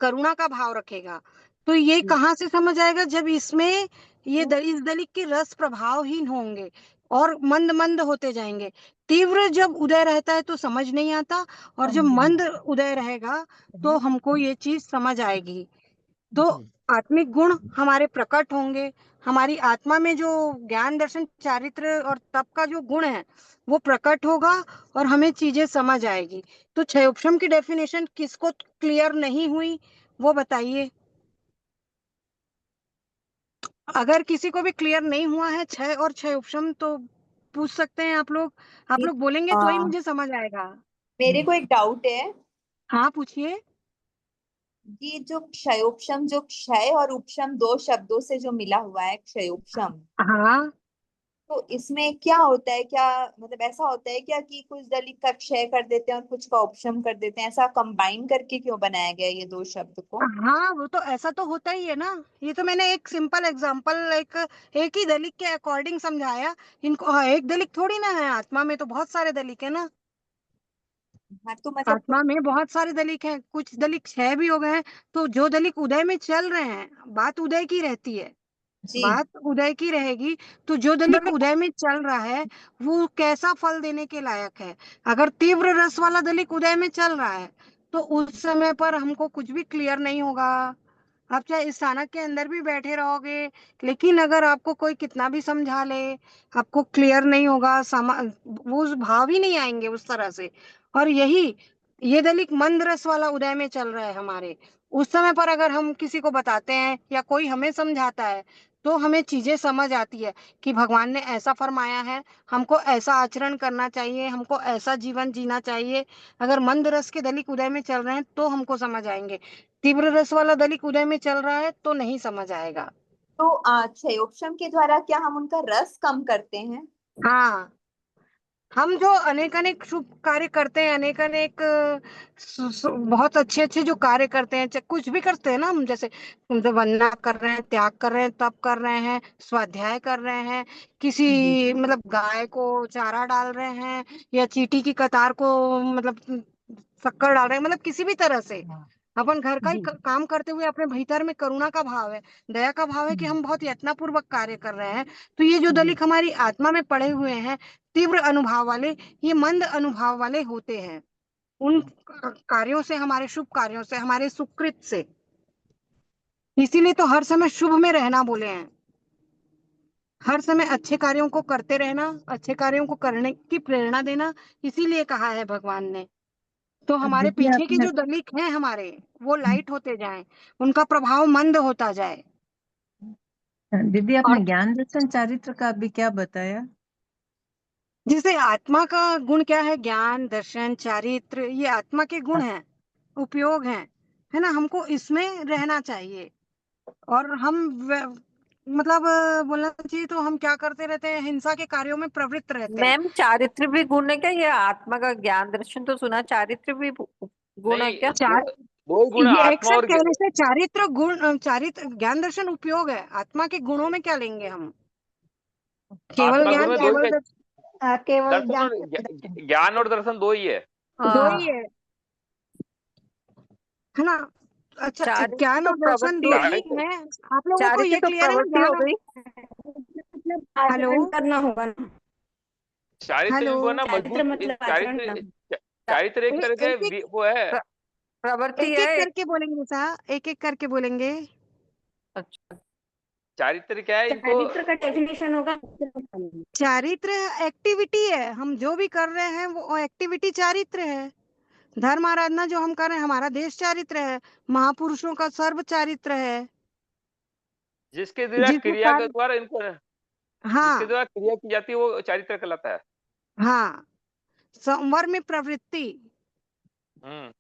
करुणा का भाव रखेगा। तो ये कहाँ से समझ आएगा, जब इसमें ये इस दलित के रस प्रभावहीन होंगे और मंद मंद होते जाएंगे। तीव्र जब उदय रहता है तो समझ नहीं आता, और जब मंद उदय रहेगा तो हमको ये चीज समझ आएगी। तो आत्मिक गुण हमारे प्रकट होंगे, हमारी आत्मा में जो ज्ञान दर्शन चारित्र और तप का जो गुण है वो प्रकट होगा और हमें चीजें समझ आएगी। तो क्षयोपशम की डेफिनेशन किसको क्लियर नहीं हुई वो बताइए। अगर किसी को भी क्लियर नहीं हुआ है क्षय और क्षयोपशम तो पूछ सकते हैं आप लोग। आप लोग बोलेंगे तो ही मुझे समझ आएगा। मेरे को एक डाउट है। हाँ पूछिए। ये जो क्षयोपशम, जो क्षय और उपशम दो शब्दों से जो मिला हुआ है क्षयोपशम, हाँ, तो इसमें क्या होता है? क्या मतलब ऐसा होता है क्या कि कुछ दलित का क्षय कर देते हैं और कुछ का उपशम कर देते हैं? ऐसा कंबाइन करके क्यों बनाया गया ये दो शब्द को? हाँ वो तो ऐसा तो होता ही है ना। ये तो मैंने एक सिंपल एग्जांपल, एक ही दलित के अकॉर्डिंग समझाया इनको। हाँ, एक दलित थोड़ी ना है, आत्मा में तो बहुत सारे दलित है ना। हाँ तो मतलब आत्मा में बहुत सारे दलिक हैं, कुछ दलिक क्षय भी हो गए हैं, तो जो दलिक उदय में चल रहे हैं, बात उदय की रहती है, जी बात उदय की रहेगी। तो जो दलिक उदय में चल रहा है वो कैसा फल देने के लायक है। अगर तीव्र रस वाला दलिक उदय में चल रहा है तो उस समय पर हमको कुछ भी क्लियर नहीं होगा। आप चाहे इस स्थानक के अंदर भी बैठे रहोगे, लेकिन अगर आपको कोई कितना भी समझा ले, आपको क्लियर नहीं होगा, वो भाव ही नहीं आएंगे उस तरह से। और यही ये दलिक मंद रस वाला उदय में चल रहा है हमारे, उस समय पर अगर हम किसी को बताते हैं या कोई हमें समझाता है तो हमें चीजें समझ आती है कि भगवान ने ऐसा फरमाया है, हमको ऐसा आचरण करना चाहिए, हमको ऐसा जीवन जीना चाहिए। अगर मंद रस के दलिक उदय में चल रहे हैं तो हमको समझ आएंगे, तीव्र रस वाला दलिक उदय में चल रहा है तो नहीं समझ आएगा। तो क्षयोपशम के द्वारा क्या हम उनका रस कम करते हैं? हाँ, हम जो अनेक अनेक शुभ कार्य करते हैं, अनेक अनेक बहुत अच्छे अच्छे जो कार्य करते हैं, चाहे कुछ भी करते हैं ना, हम जैसे वंदना कर रहे हैं, त्याग कर रहे हैं, तप कर रहे हैं, स्वाध्याय कर रहे हैं, किसी मतलब गाय को चारा डाल रहे हैं, या चींटी की कतार को मतलब शक्कर डाल रहे हैं, मतलब किसी भी तरह से अपन घर का ही काम करते हुए अपने भीतर में करुणा का भाव है, दया का भाव है कि हम बहुत यत्नपूर्वक कार्य कर रहे हैं। तो ये जो दलिक हमारी आत्मा में पड़े हुए हैं, तीव्र अनुभव वाले, ये मंद अनुभव वाले होते हैं। उन कार्यों से, हमारे शुभ कार्यों से, हमारे सुकृत से, इसीलिए तो हर समय शुभ में रहना बोले हैं। हर समय अच्छे कार्यों को करते रहना, अच्छे कार्यों को करने की प्रेरणा देना, इसीलिए कहा है भगवान ने। तो हमारे दीदी पीछे के आपने जो दलिक हैं हमारे, वो लाइट होते जाएं, उनका प्रभाव मंद होता जाए। दीदी आपने और ज्ञान दर्शन चारित्र का अभी क्या बताया? जैसे आत्मा का गुण क्या है, ज्ञान दर्शन चारित्र, ये आत्मा के गुण हैं, उपयोग हैं, है ना। हमको इसमें रहना चाहिए। और हम मतलब बोलना चाहिए तो हम क्या करते रहते हैं, हिंसा के कार्यों में प्रवृत्त रहते हैं। मैम चारित्र भी गुण है क्या? ये आत्मा का ज्ञान दर्शन तो सुना, चारित्र भी गुण है नहीं, क्या? चार दो ही गुण है, ये एक आत्मा साथ और कहने से चारित्र गुण, चारित्र ज्ञान दर्शन उपयोग है, आत्मा के गुणों में क्या लेंगे हम। केवल आत्मा गुण ज्ञान, में दो ही है, केवल दर्शन ज्ञान, और ज्ञान और दर्शन दो ही है। दो ही हाँ, है ना। अच्छा, चारित्र ज्ञान तो और दर्शन प्रवृत्ति दो है, ही है। आप लोगों को चारित्र ये तो क्लियर है ना, प्रवृत्ति हो ज्ञान और गई। मतलब हेलो आचरण करना होगा ना। चारित्र हेलो भी वो है ना चारित्र मजबूत, मतलब आचरण चारित्र, करना। चारित्र एक तरह के एक एक वो है। प्रवृत्ति एक है एक एक। करके बोलेंगे सा, एक एक करके बोलेंगे। अच्छा, चारित्र क्या है इनको, चारित्र का डेफिनेशन होगा। चारित्र एक्टिविटी है, हम जो भी कर रहे हैं वो एक्टिविटी चारित्र है। धर्म आराधना जो हम कर रहे हैं, हमारा देश चारित्र है, महापुरुषों का सर्व चारित्र है, जिसके द्वारा जिसमें क्रिया के कार्य। द्वारा इनको, जिसके हाँ द्वारा क्रिया की जाती है वो चारित्र कहलाता है। हाँ, संवर में प्रवृत्ति। हम्म।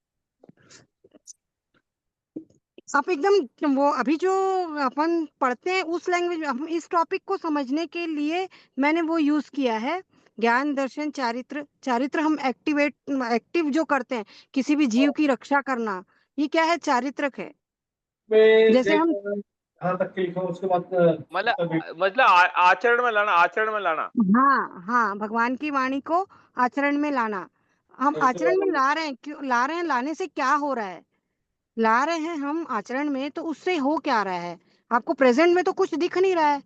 आप एकदम वो अभी जो अपन पढ़ते हैं उस लैंग्वेज में, हम इस टॉपिक को समझने के लिए मैंने वो यूज किया है, ज्ञान दर्शन चारित्र। चारित्र हम एक्टिव जो करते हैं, किसी भी जीव की रक्षा करना, ये क्या है, चारित्रक है। जैसे हम तक के लिखा उसके बाद मतलब आचरण में लाना, आचरण में लाना। हाँ हाँ, भगवान की वाणी को आचरण में लाना। हम आचरण में ला रहे हैं, क्यों ला रहे हैं, लाने से क्या हो रहा है, ला रहे हैं हम आचरण में तो उससे हो क्या रहा है। आपको प्रेजेंट में तो कुछ दिख नहीं रहा है,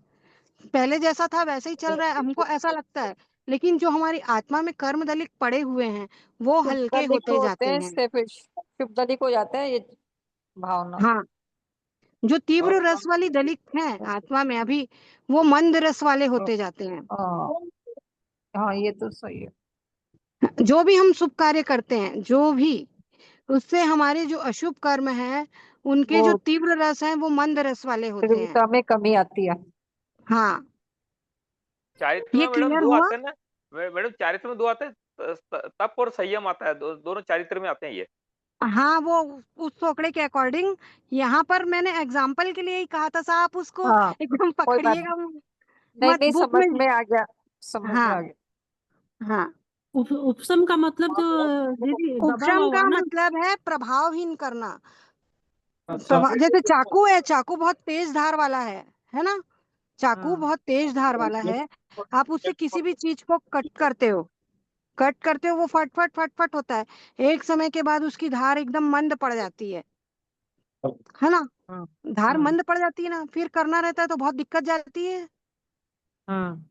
पहले जैसा था वैसे ही चल रहा है, हमको ऐसा लगता है। लेकिन जो हमारी आत्मा में कर्म दलित पड़े हुए हैं वो हल्के शुभ होते होते जाते हैं, हैं। इससे फिर शुभ दलित हो जाता है ये भावना। हाँ, जो तीव्र रस वाली दलित है आत्मा में अभी, वो मंद रस वाले होते जाते हैं। हाँ हाँ, ये तो सही है। जो भी हम शुभ कार्य करते हैं, जो भी, उससे हमारे जो अशुभ कर्म है, उनके जो वो तीव्र रस हैं वो मंद रस वाले होते हैं। तीव्रता में कमी आती है। हाँ, चारित्र ये में मैडम क्लियर दो हुआ। आते हैं ना, मैडम चारित्र में दो आते हैं, तप और संयम आता है, दोनों चारित्र में आते हैं ये। हाँ, वो उस सोकड़े के अकॉर्डिंग, यहाँ पर मैंने एग्जाम्पल के लिए ही कहा था, साहब उसको हाँ, एकदम कोई बात पकड़िएगा नहीं, मत, नहीं बुक समझ में। में आ गया, समझ में हाँ आ गया। हाँ, उपशम का मतलब जो दीदी दबा उपशम हुआ का ना। मतलब है प्रभावहीन करना। जैसे चाकू है, चाकू बहुत तेज धार वाला है ना, चाकू हाँ बहुत तेज धार वाला है। आप उससे किसी भी चीज को कट करते हो, कट करते हो वो फट फट फट फट होता है, एक समय के बाद उसकी धार एकदम मंद पड़ जाती है ना? हाँ धार हाँ मंद पड़ जाती है ना, फिर करना रहता है तो बहुत दिक्कत जाती हाँ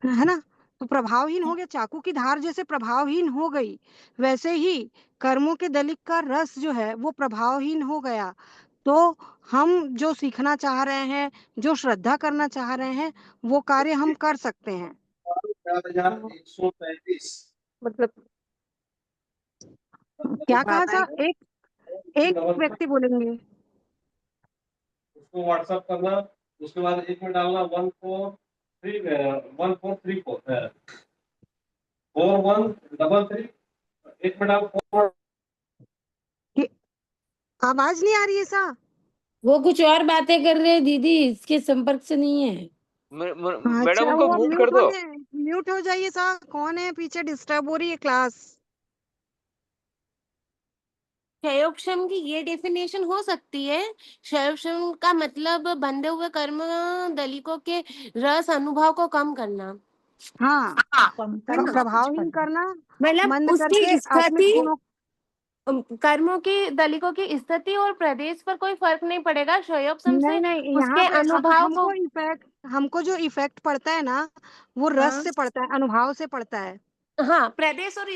है ना? तो प्रभावहीन हो गया, चाकू की धार जैसे प्रभावहीन हो गई, वैसे ही कर्मों के दलिक का रस जो है वो प्रभावहीन हो गया। तो हम जो सीखना चाह रहे हैं, जो श्रद्धा करना चाह रहे हैं, वो कार्य हम कर सकते हैं। 4135 मतलब क्या कहा था? एक व्यक्ति बोलेंगे। उसको व्हाट्सएप करना, उसके बाद एक में डालना 1434 4133, एक में डाल 4। आवाज नहीं आ रही है सा? वो कुछ और बातें कर रहे हैं दीदी, इसके संपर्क से नहीं है। मैडम अच्छा, उनको वो म्यूट कर दो। म्यूट हो जाइए सा। कौन है पीछे? डिस्टर्ब हो रही है क्लास। क्षयोक्षम की ये डेफिनेशन हो सकती है। क्षयोक्षम का मतलब बंधे हुए कर्म दलिकों के रस अनुभव को कम करना। हाँ, करना प्रभावहीन करना, मतलब मंद उसकी करके आत्मिक स्थिति, गुणों। कर्मों की दलिकों की स्थिति और प्रदेश पर कोई फर्क नहीं पड़ेगा। क्षयोक्षम से नहीं, यहाँ उसके पे अनुभव को, हमको जो इफेक्ट पड़ता है ना, वो रस हाँ से पड़ता है, अनुभव से पड़ता है। हाँ, प्रदेश और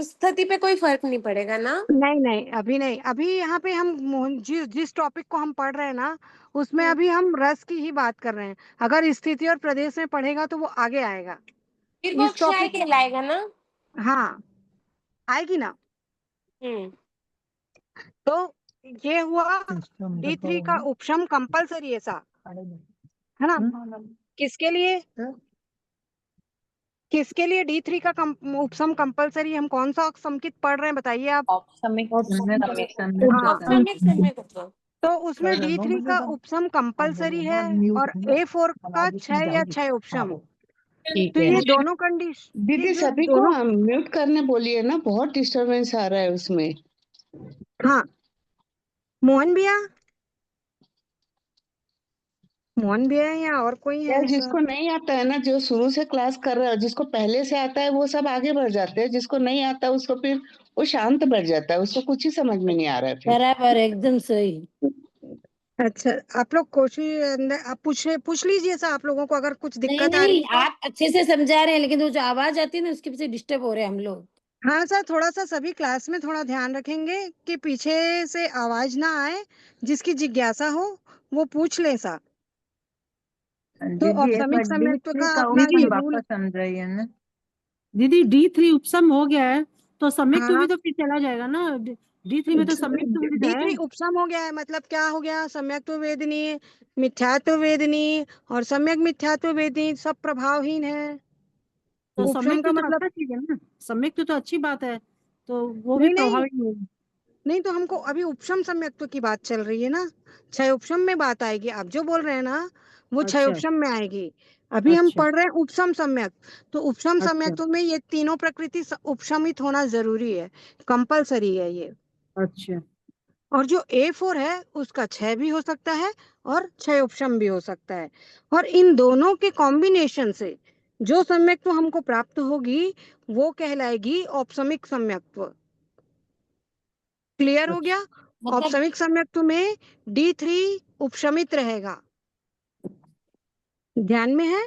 स्थिति पे कोई फर्क नहीं पड़ेगा ना। नहीं, अभी नहीं। अभी यहाँ पे हम जिस टॉपिक को हम पढ़ रहे हैं ना, उसमें अभी हम रस की ही बात कर रहे हैं। अगर स्थिति और प्रदेश में पढ़ेगा तो वो आगे आएगा। फिर वो इस क्षय टॉपिक, कहलाएगा ना। हाँ, आएगी ना। तो ये हुआ D3 का उपशम कंपलसरी ऐसा, है ना? किसके लिए? किसके लिए D3 का उपशम कंपलसरी? हम कौन सा संकित पढ़ रहे हैं बताइए आप? औपसमिक औपसमिक सम्यक। तो उसमें D3 का उपशम कंपलसरी है और A4 का 6 या 6 उपशम। ठीक तो है। ये दोनों कंडीशन, दीदी सभी को म्यूट करने बोलिए ना, बहुत डिस्टरबेंस आ रहा है उसमें। हाँ, मोहन भैया है या और कोई है यार, ऐसा? जिसको नहीं आता है ना, जो शुरू से क्लास कर रहा है, जिसको पहले से आता है वो सब आगे बढ़ जाते हैं, जिसको नहीं आता उसको फिर वो शांत बैठ जाता है, उसको कुछ ही समझ में नहीं आ रहा है फिर। बराबर, एकदम सही। अच्छा, आप लोग कोशिश आप पूछ लीजिए सा, आप लोगों को अगर कुछ नहीं दिक्कत आ रही नहीं, है। आप अच्छे से समझा रहे हैं, लेकिन वो जो आवाज आती है ना उसके पीछे डिस्टर्ब हो रहे हैं हम लोग। हाँ सर, थोड़ा सा सभी क्लास में थोड़ा ध्यान रखेंगे कि पीछे से आवाज ना आए। जिसकी जिज्ञासा हो वो पूछ ले सा। तो दीदी एक बार औपसमिक सम्यक्त्व D3 का का अपना उपशम ये रूल। वापस समझाइए ना। दीदी D3 उपशम हो गया है तो सम्यक्त हाँ, भी तो फिर चला जाएगा ना। D3 में तो सम्यक्त भी है। D3 उपशम हो गया है, मतलब क्या हो गया? सम्यक्त्व वेदनीय, मिथ्यात्व वेदनीय और सम्यक मिथ्यात्व वेदनीय सब प्रभावहीन है। तो उपशम सम्यक्त का तो मतलब अच्छा चीज है ना, सम्यक्त तो अच्छी बात है, तो वो भी नहीं नहीं प्रभावित होगी। नहीं, तो हमको अभी उपशम सम्यक्त्व की बात चल रही है ना। क्षय उपशम में बात आएगी। आप जो बोल रहे हैं ना वो क्षय अच्छा उपशम में आएगी। अभी हम अच्छा पढ़ रहे हैं उपशम सम्यक। तो उपशम अच्छा सम्यक्त्व में ये तीनों प्रकृति उपशमित होना जरूरी है, कंपलसरी है ये। अच्छा और जो A4 है उसका क्षय भी हो सकता है और क्षय उपशम भी हो सकता है। और इन दोनों के कॉम्बिनेशन से जो सम्यक्त्व हमको प्राप्त होगी वो कहलाएगी औपसमिक सम्यक्त्व। क्लियर हो गया? मतलब औपसमिक सम्यक्त्व में D3 उपशमित रहेगा। ध्यान में है?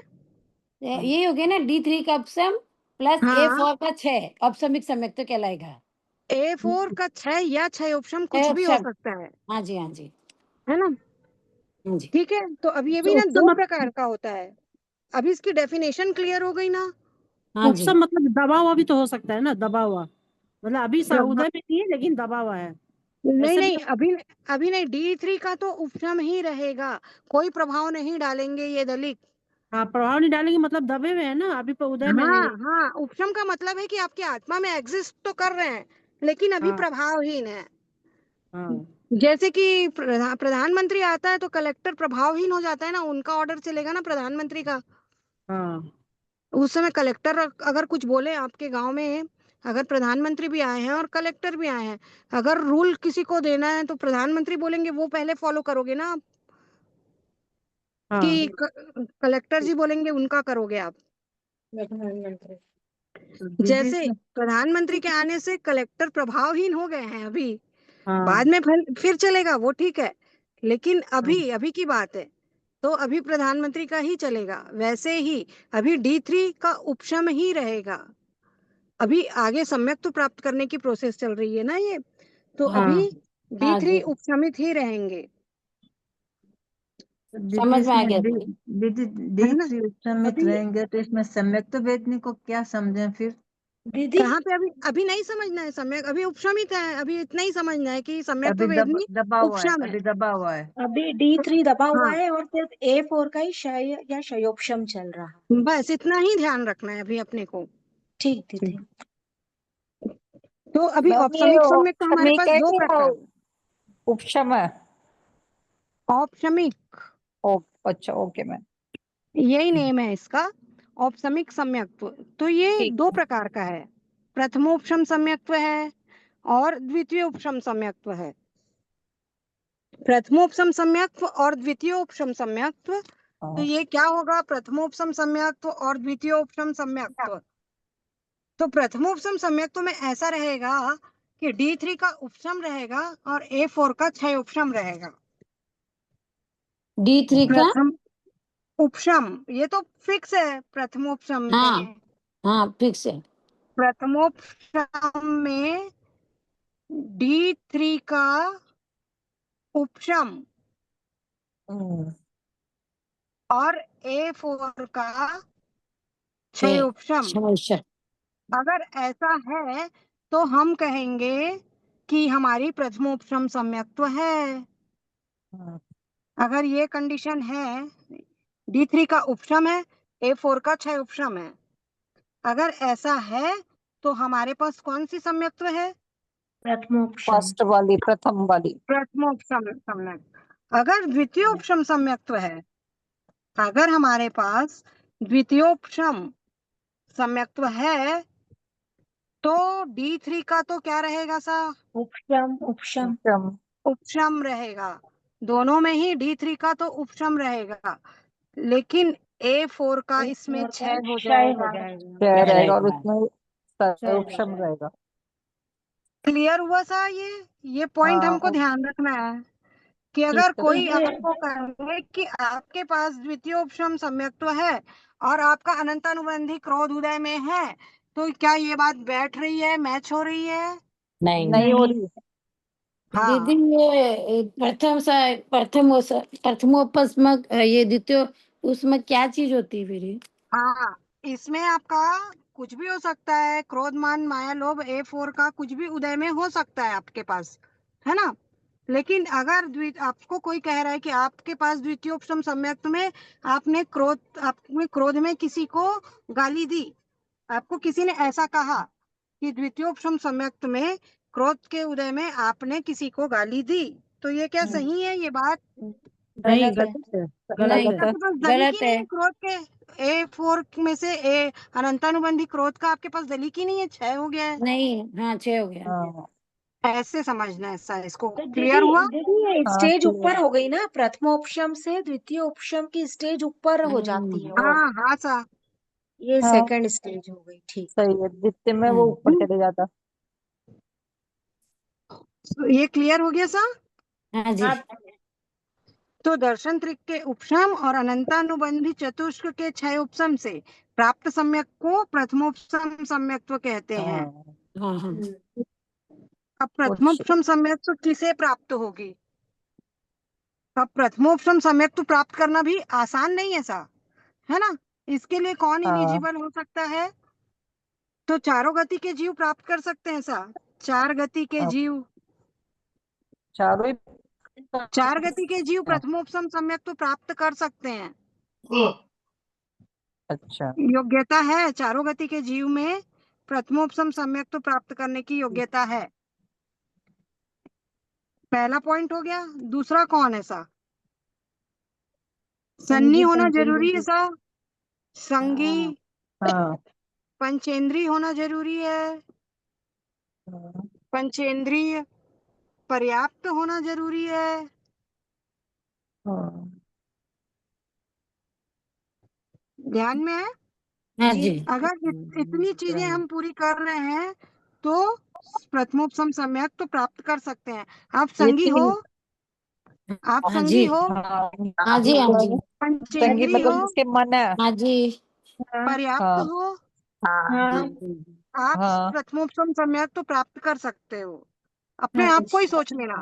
यही हो गया ना, D3 का उपसम प्लस हाँ, A4 का 6 औपसमिक सम्यक्त तो कहलाएगा। A4 का 6 या 6 उपशम कुछ छह भी हो उपसम, सकता है हाँ जी हाँ जी ना? हाँ जी। ठीक है, तो अभी ये भी तो ना दो उपसम प्रकार का होता है। अभी इसकी डेफिनेशन क्लियर हो गई ना? हाँ जी, उपसम मतलब दबा हुआ भी तो हो सकता है ना, दबा हुआ, मतलब अभी उदय में नहीं है लेकिन दबा हुआ है, नहीं ऐसे भी नहीं, तो। अभी नहीं। D3 का तो उपशम ही रहेगा, कोई प्रभाव नहीं डालेंगे ये दलित। हाँ, प्रभाव नहीं डालेंगे, मतलब दबे हुए हैं ना, अभी तो उदय में नहीं हाँ है। हाँ, उपशम का मतलब है कि आपकी आत्मा में एग्जिस्ट तो कर रहे हैं लेकिन अभी हाँ प्रभावहीन है। हाँ जैसे कि प्रधानमंत्री आता है तो कलेक्टर प्रभावहीन हो जाता है ना, उनका ऑर्डर चलेगा ना प्रधानमंत्री का। हाँ उस समय कलेक्टर अगर कुछ बोले आपके गांव में, अगर प्रधानमंत्री भी आए हैं और कलेक्टर भी आए हैं, अगर रूल किसी को देना है तो प्रधानमंत्री बोलेंगे वो पहले फॉलो करोगे ना आप, हाँ कि कलेक्टर जी बोलेंगे उनका करोगे आप? तो दीदी जैसे इसमें प्रधानमंत्री के आने से कलेक्टर प्रभावहीन हो गए हैं अभी, हाँ बाद में फिर चलेगा वो ठीक है, लेकिन अभी की बात है तो अभी प्रधानमंत्री का ही चलेगा। वैसे ही अभी D3 का उपशम ही रहेगा, अभी आगे सम्यक तो प्राप्त करने की प्रोसेस चल रही है ना ये, तो हाँ अभी हाँ D3 जी, उपशमित ही रहेंगे, तो दीदी समझ में आ इसमें गया डी दीदी। डी है ना। थ्री उपशमित अभी रहेंगे तो इसमें सम्यक तो वेदनी को क्या समझें फिर? दीदी कहाँ पे अभी नहीं समझना है सम्यक, अभी उपशमित है, अभी इतना ही समझना है कि सम्यक तो अभी वेदनी दबा हुआ है, उपशम है। अभी दबा हुआ है। अभी D3 दबा हुआ हाँ है और सिर्फ A4 का ही क्षय या क्षयोपशम चल रहा है। बस इतना ही ध्यान रखना है अभी अपने को। ठीक दीदी। तो अभी मैम ये औपशमिक सम्यक तो हमारे औपशमिक पास है दो कि प्रकार, उपशम है? औपशमिक ओ अच्छा, ओके मैम। यही नेम है इसका, औपशमिक सम्यक्त्व। तो ये ठीक दो प्रकार का है, प्रथमोपशम सम्यक्त्व है और द्वितीय उपशम सम्यक्त्व है। प्रथमोपशम सम्यक्त्व और द्वितीय उपशम सम्यक्त्व, तो ये क्या होगा, प्रथमोपशम सम्यक्त्व और द्वितीयोपशम सम्यक्त्व। तो प्रथमोपशम सम्यक्त्व में ऐसा रहेगा कि D3 का उपशम रहेगा और A4 का क्षय उपशम रहेगा। D3 का प्रथम उपशम ये तो फिक्स है प्रथमोपशम हाँ में, हाँ फिक्स है। प्रथमोपशम में D3 का उपशम और A4 का क्षय उपशम। समस्या अगर ऐसा है तो हम कहेंगे कि हमारी प्रथमोपशम सम्यक्त्व है। अगर ये कंडीशन है, D3 का उपशम है, A4 का क्षय उपशम है, अगर ऐसा है तो हमारे पास कौन सी सम्यक्त्व है, प्रथमोपशम। फर्स्ट वाली, प्रथम वाली। प्रथमोपशम सम्यक्त्व। अगर द्वितीय उपशम सम्यक्त्व है, अगर हमारे पास द्वितीयोपशम सम्यक्त्व है तो D3 का तो क्या रहेगा सा, उपशम उपशम। उपशम। उपशम रहेगा। दोनों में ही D3 का तो उपशम रहेगा, लेकिन A4 का इसमें A4 क्षय का हो क्षय हो जाएगा। जाएगा। क्षय रहेगा और रहेगा। उसमें क्षय हो उपशम जाएगा। रहेगा। क्लियर हुआ सा ये पॉइंट हमको हाँ ध्यान रखना है कि ठीक अगर है। कोई आपको कहे कि आपके पास द्वितीय उपशम सम्यक्त्व है और आपका अनंतानुबंधी क्रोध उदय में है, तो क्या ये बात बैठ रही है, मैच हो रही है? नहीं नहीं हो रही। दीदी, हाँ ये प्रथमोपस्मक ये द्वितीय उसमें क्या चीज होती है फिर ये? हाँ, इसमें आपका कुछ भी हो सकता है, क्रोध मान माया लोभ A4 का कुछ भी उदय में हो सकता है आपके पास, है ना। लेकिन अगर आपको कोई कह रहा है कि आपके पास द्वितीयोपशम सम्यक्त्व में आपने क्रोध में किसी को गाली दी, आपको किसी ने ऐसा कहा कि द्वितीयोपशम सम्यक्त्व में क्रोध के उदय में आपने किसी को गाली दी, तो ये क्या सही है ये बात? नहीं, गलत है। गलत गलत है। है। आपके पास दलील गलत ही नहीं है। है क्रोध के, A4 में से अनंतानुबंधी क्रोध का आपके पास दलील ही नहीं है, क्षय हो गया है। नहीं, हाँ 6 हो गया। हाँ ऐसे समझना है सर, इसको तो क्लियर दीदी हुआ? दीदी ये हाँ स्टेज ऊपर clear। हो गई ना, प्रथमोपशम से द्वितीय उपशम की स्टेज ऊपर हो जाती है और हाँ हाँ सर। ये हाँ सेकंड स्टेज हो गई। ठीक। सही है, जितने में वो ऊपर चले जाता। ये क्लियर हो गया सर? हाँ जी। हाँ तो दर्शन त्रिक के उपशम और अनंतानुबंधी चतुष्क के क्षय उपशम से प्राप्त सम्यक को प्रथमोपशम सम्यक्त्व कहते हैं। हाँ हाँ हाँ अब कुछ प्रथमोपशम सम्यक्त्व किसे प्राप्त होगी? अब प्रथमोपशम सम्यक्त्व प्राप्त करना भी आसान नहीं है सा, है ना। इसके लिए कौन हाँ इलिजिबल हो सकता है? तो चारों गति के जीव प्राप्त कर सकते हैं सा, 4 गति के हाँ, जीव, चारों ही 4 गति के जीव प्रथमोपशम सम्यक्त्व प्राप्त कर सकते हैं। अच्छा योग्यता है, चारों गति के जीव में प्रथमोपशम सम्यक्त्व प्राप्त करने की योग्यता है। पहला पॉइंट हो गया। दूसरा कौन है सा? सन्नी होना जरूरी है सा, संगी हाँ पंचेंद्री होना जरूरी है, हाँ पंचेंद्रिय पर्याप्त होना जरूरी है, हाँ। ध्यान में है? हाँ जी। अगर इतनी चीजें हम पूरी कर रहे हैं तो प्रथमोपसम सम्यक तो प्राप्त कर सकते हैं। आप संगी हो, आप हाँ संगी जी। हो, हाँ जी। हाँ जी। संगी पंचेंद्री हो, मतलब जिसके मन है। हाँ जी। पर्याप्त हाँ हो, हाँ आप हाँ प्रथमोपसम सम्यक तो प्राप्त कर सकते हो। अपने आप को ही सोच लेना,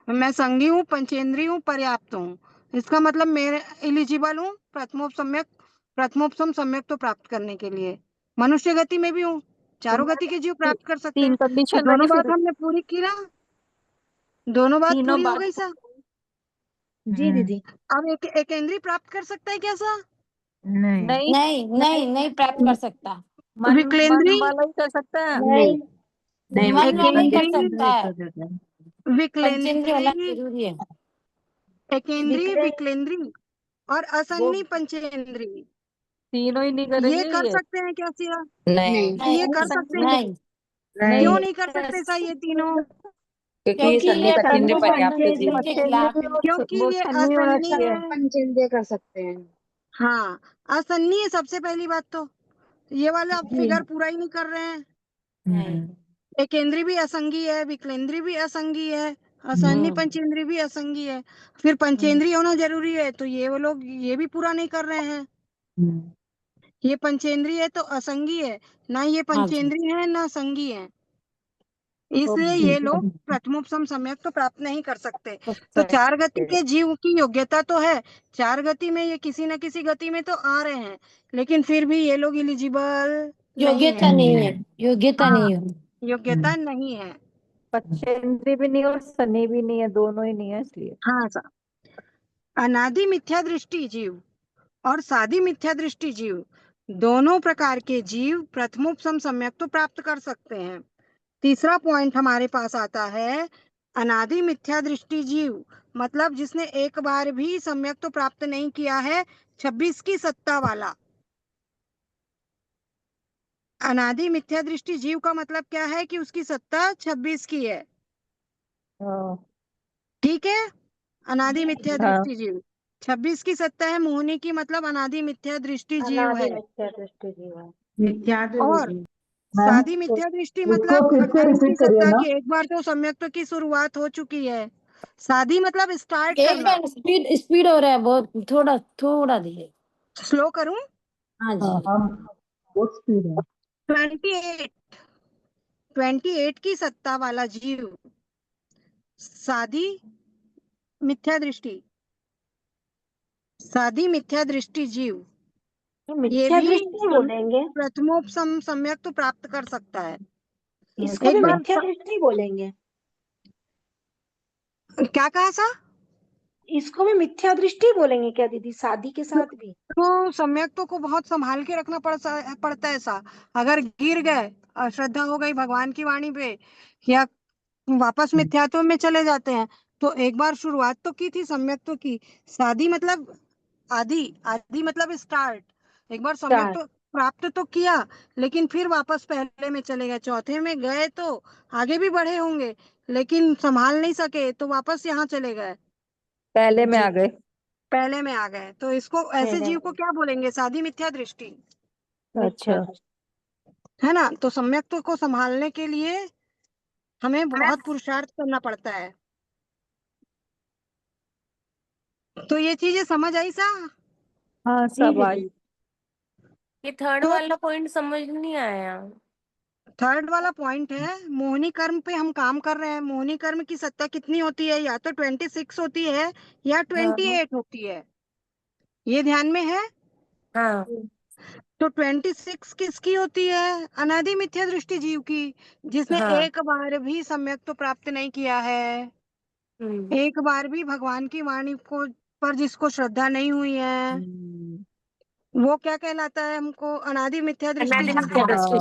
मैं संगी हूँ, पंचेंद्री हूँ, पर्याप्त हूँ, इसका मतलब मैं एलिजिबल हूँ प्रथमोपसम सम्यक तो प्राप्त करने के लिए। मनुष्य गति में भी हूँ, चारों गति के जीव प्राप्त कर सकते तीन हैं। तो कंडीशन दोनों बनी बात फिर। हमने पूरी की ना, दोनों बात तीनों पूरी हो बात गई सा। जी दीदी। अब एक इंद्री प्राप्त कर सकता है क्या सा? नहीं नहीं नहीं नहीं नहीं प्राप्त कर सकता। मन विकलेंद्री वाला ही कर सकता है। नहीं नहीं मन वाला ही कर एकेंद्री, सकता है। पंचेंद्रिय होना विकलेंद्री, जरूरी है। एकेंद्री, विकले विकलेंद्री और वो असंगनी पंचेंद्री, तीनों ही नहीं ये करेंगे कर ये। सकते हैं क्या सिया? नहीं ये कर सकते हैं? नहीं क्यों नहीं नहीं कर सकते सा ये तीनों? क्योंकि ये तन्वी प्रथमोपसम पंचेंद्री के खिलाफ है। क्योंकि वो ये सन्नी होना असन्नी चाहिए। है। पंचेंद्रिय कर सकते हैं। हाँ, असन्नी है सबसे पहली बात तो, ये वाला आप फिगर पूरा ही नहीं कर रहे हैं। नहीं। एकेंद्री भी असंगी है, विकलेंद्री भी असंगी है, असन्नी पंचेंद्री भी असंगी है, फिर पंचेंद्री होना जरूरी है, तो ये वो लोग ये भी पूरा नहीं कर रहे हैं। ये पंचेंद्री है तो असंगी है, ना ये हाँ जी। पंचेंद्री है ना संगी है, इसलिए ये लोग प्रथमोपसम सम्यक तो प्राप्त नहीं कर सकते। तो चार गति के जीव की योग्यता तो है, चार गति में ये किसी न किसी गति में तो आ रहे हैं, लेकिन फिर भी ये लोग एलिजिबल नहीं योग्यता है। नहीं है, योग्यता हाँ, नहीं है। योग्यता नहीं है। पंचेंद्री भी नहीं और सनी भी नहीं है, दोनों ही नहीं है इसलिए। हाँ सर, अनादि मिथ्या दृष्टि जीव और सादी मिथ्या दृष्टि जीव, दोनों प्रकार के जीव प्रथमोपसम सम्यक तो प्राप्त कर सकते हैं। तीसरा पॉइंट हमारे पास आता है, अनादि मिथ्या दृष्टि जीव मतलब जिसने एक बार भी सम्यक तो प्राप्त नहीं किया है, 26 की सत्ता वाला। अनादि मिथ्या दृष्टि जीव का मतलब क्या है कि उसकी सत्ता 26 की है। ठीक है, अनादि मिथ्या दृष्टि जीव 26 की सत्ता है। मोहनी की मतलब अनादि मिथ्या दृष्टि जीव है। मिथ्या दृष्टि जीव और सादी मिथ्या दृष्टि मतलब 28 की सत्ता की, एक बार तो सम्यक की शुरुआत हो चुकी है। सादी मतलब स्टार्ट एक करना। बार स्पीड स्पीड हो रहा है बहुत, थोड़ा थोड़ा धीरे। स्लो करूं? हाँ जी। बहुत स्पीड है। 28 की सत्ता वाला जीव सादी मिथ्या दृष्टि, सादी मिथ्या दृष्टि जीव ये मिथ्या भी दृष्टि बोलेंगे, प्रथमोपसम सम्यक तो प्राप्त कर सकता है। इसको एक भी बार मिथ्या दृष्टि बोलेंगे, क्या कहा सा? इसको भी मिथ्या दृष्टि बोलेंगे क्या दीदी, शादी के साथ भी? तो सम्यक्तों को बहुत संभाल के रखना पड़ता है ऐसा। अगर गिर गए, अश्रद्धा हो गई भगवान की वाणी पे, या वापस मिथ्यात्व में चले जाते हैं, तो एक बार शुरुआत तो की थी सम्यक्तों की। शादी मतलब आदि, आदि मतलब स्टार्ट, एक बार सम्यक तो प्राप्त तो किया, लेकिन फिर वापस पहले में चले गए, चौथे में गए तो आगे भी बढ़े होंगे, लेकिन संभाल नहीं सके तो वापस यहाँ चले गए, पहले में आ गए। पहले में आ गए। तो इसको ऐसे जीव को क्या बोलेंगे? सादी मिथ्या दृष्टि, अच्छा है ना। तो सम्यक्तों को संभालने के लिए हमें बहुत पुरुषार्थ करना पड़ता है। तो ये चीजें समझ आई सा? हाँ सब आज। ये थर्ड तो वाला पॉइंट समझ नहीं आया। थर्ड वाला पॉइंट है, मोहिनी कर्म पे हम काम कर रहे हैं। मोहिनी कर्म की सत्ता कितनी होती है? या तो 26 होती है या 28 होती है, ये ध्यान में है। हाँ। तो 26 किसकी होती है? अनादि मिथ्या दृष्टि जीव की, जिसने हाँ। एक बार भी सम्यक तो प्राप्त नहीं किया है, एक बार भी भगवान की वाणी को पर जिसको श्रद्धा नहीं हुई है, वो क्या कहलाता है हमको? अनादि मिथ्या दृष्टि अनादि जीव मिथ्या दृष्टि।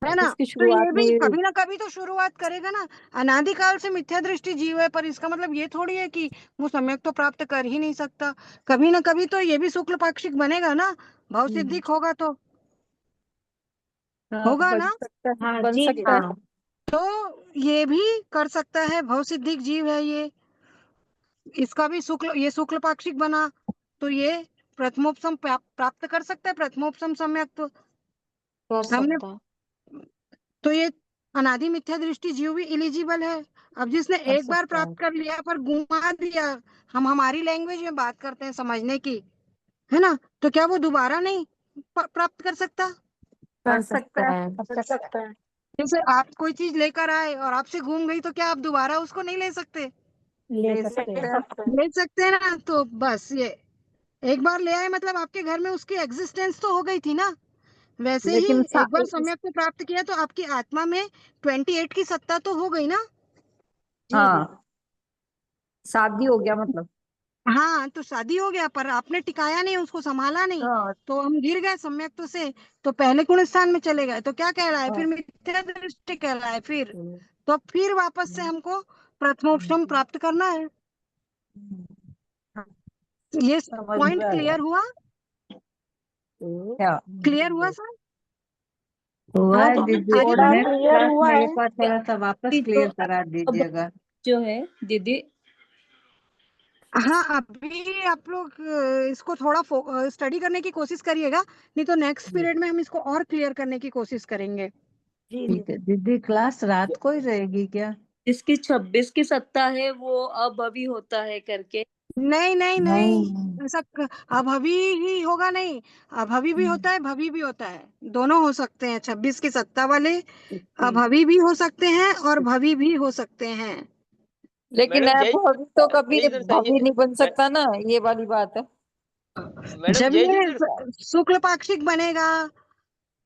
है ना। इसकी तो ये शुरुआत में भी ही कभी ना कभी तो शुरुआत करेगा ना। अनादिकाल से मिथ्या दृष्टि जीव है, पर इसका मतलब ये थोड़ी है कि वो सम्यक तो प्राप्त कर ही नहीं सकता। कभी ना कभी तो ये भी शुक्ल पाक्षिक बनेगा ना, भाव सिद्धिक होगा तो, होगा बन ना। सकता है, हाँ बन जी सकता है। हाँ। तो ये भी कर सकता है, भाव सिद्धिक जीव है ये। इसका भी शुक्ल, ये शुक्ल पाक्षिक बना तो ये प्रथमोपसम प्राप्त कर सकता है, प्रथमोपसम सम्यक्त्व हमने, तो ये अनादि मिथ्या दृष्टि जीव भी एलिजिबल है। अब जिसने एक बार प्राप्त कर लिया पर घुमा दिया, हम हमारी लैंग्वेज में बात करते हैं समझने की, है ना, तो क्या वो दोबारा नहीं प्राप्त कर सकता? कर सकता है। कर सकता है। जैसे आप कोई चीज लेकर आए और आपसे घूम गई, तो क्या आप दोबारा उसको नहीं ले सकते? ले सकते हैं। ले सकते हैं ना। तो बस ये एक बार ले आए मतलब आपके घर में उसकी एग्जिस्टेंस तो हो गई थी ना। वैसे ही लेकिन एक बार सम्यक को प्राप्त किया तो आपकी आत्मा में 28 की सत्ता तो हो गई ना। हाँ, शादी हो गया मतलब। हाँ, तो शादी हो गया पर आपने टिकाया नहीं, उसको संभाला नहीं, हाँ, तो हम गिर गए सम्यक्त्व से, तो पहले गुण स्थान में चले गए, तो क्या कहलाए फिर? हाँ। मिथ्या दृष्टि कहलाए फिर। तो फिर वापस से हमको प्रथमोपसम प्राप्त करना है। ये समझ पॉइंट में आया। क्लियर हुआ? क्या क्लियर हुआ सर? हुआ हाँ, है तो दीदी, थोड़ा नेक्स्ट क्लियर क्लास हुआ में है। एक बार थोड़ा सा वापस तो क्लियर करा अब दीजिएगा। जो है दीदी, हाँ, अभी आप लोग इसको थोड़ा स्टडी करने की कोशिश करिएगा, नहीं तो नेक्स्ट पीरियड में हम इसको और क्लियर करने की कोशिश करेंगे। ठीक है दीदी, क्लास रात को ही रहेगी क्या? जिसकी 26 की सत्ता है वो अब अभी होता है करके। नहीं नहीं नहीं, नहीं, ऐसा अभवी ही होगा नहीं, अभवी भी होता है, भवी भी होता है, दोनों हो सकते हैं। 26 की सत्ता वाले अभवी भी हो सकते हैं और भवी भी हो सकते हैं। लेकिन मैडम जय भवी तो कभी जय सर भवी नहीं बन सकता ना, ये वाली बात है। मैडम जब जय ये सर शुक्ल पाक्षिक बनेगा,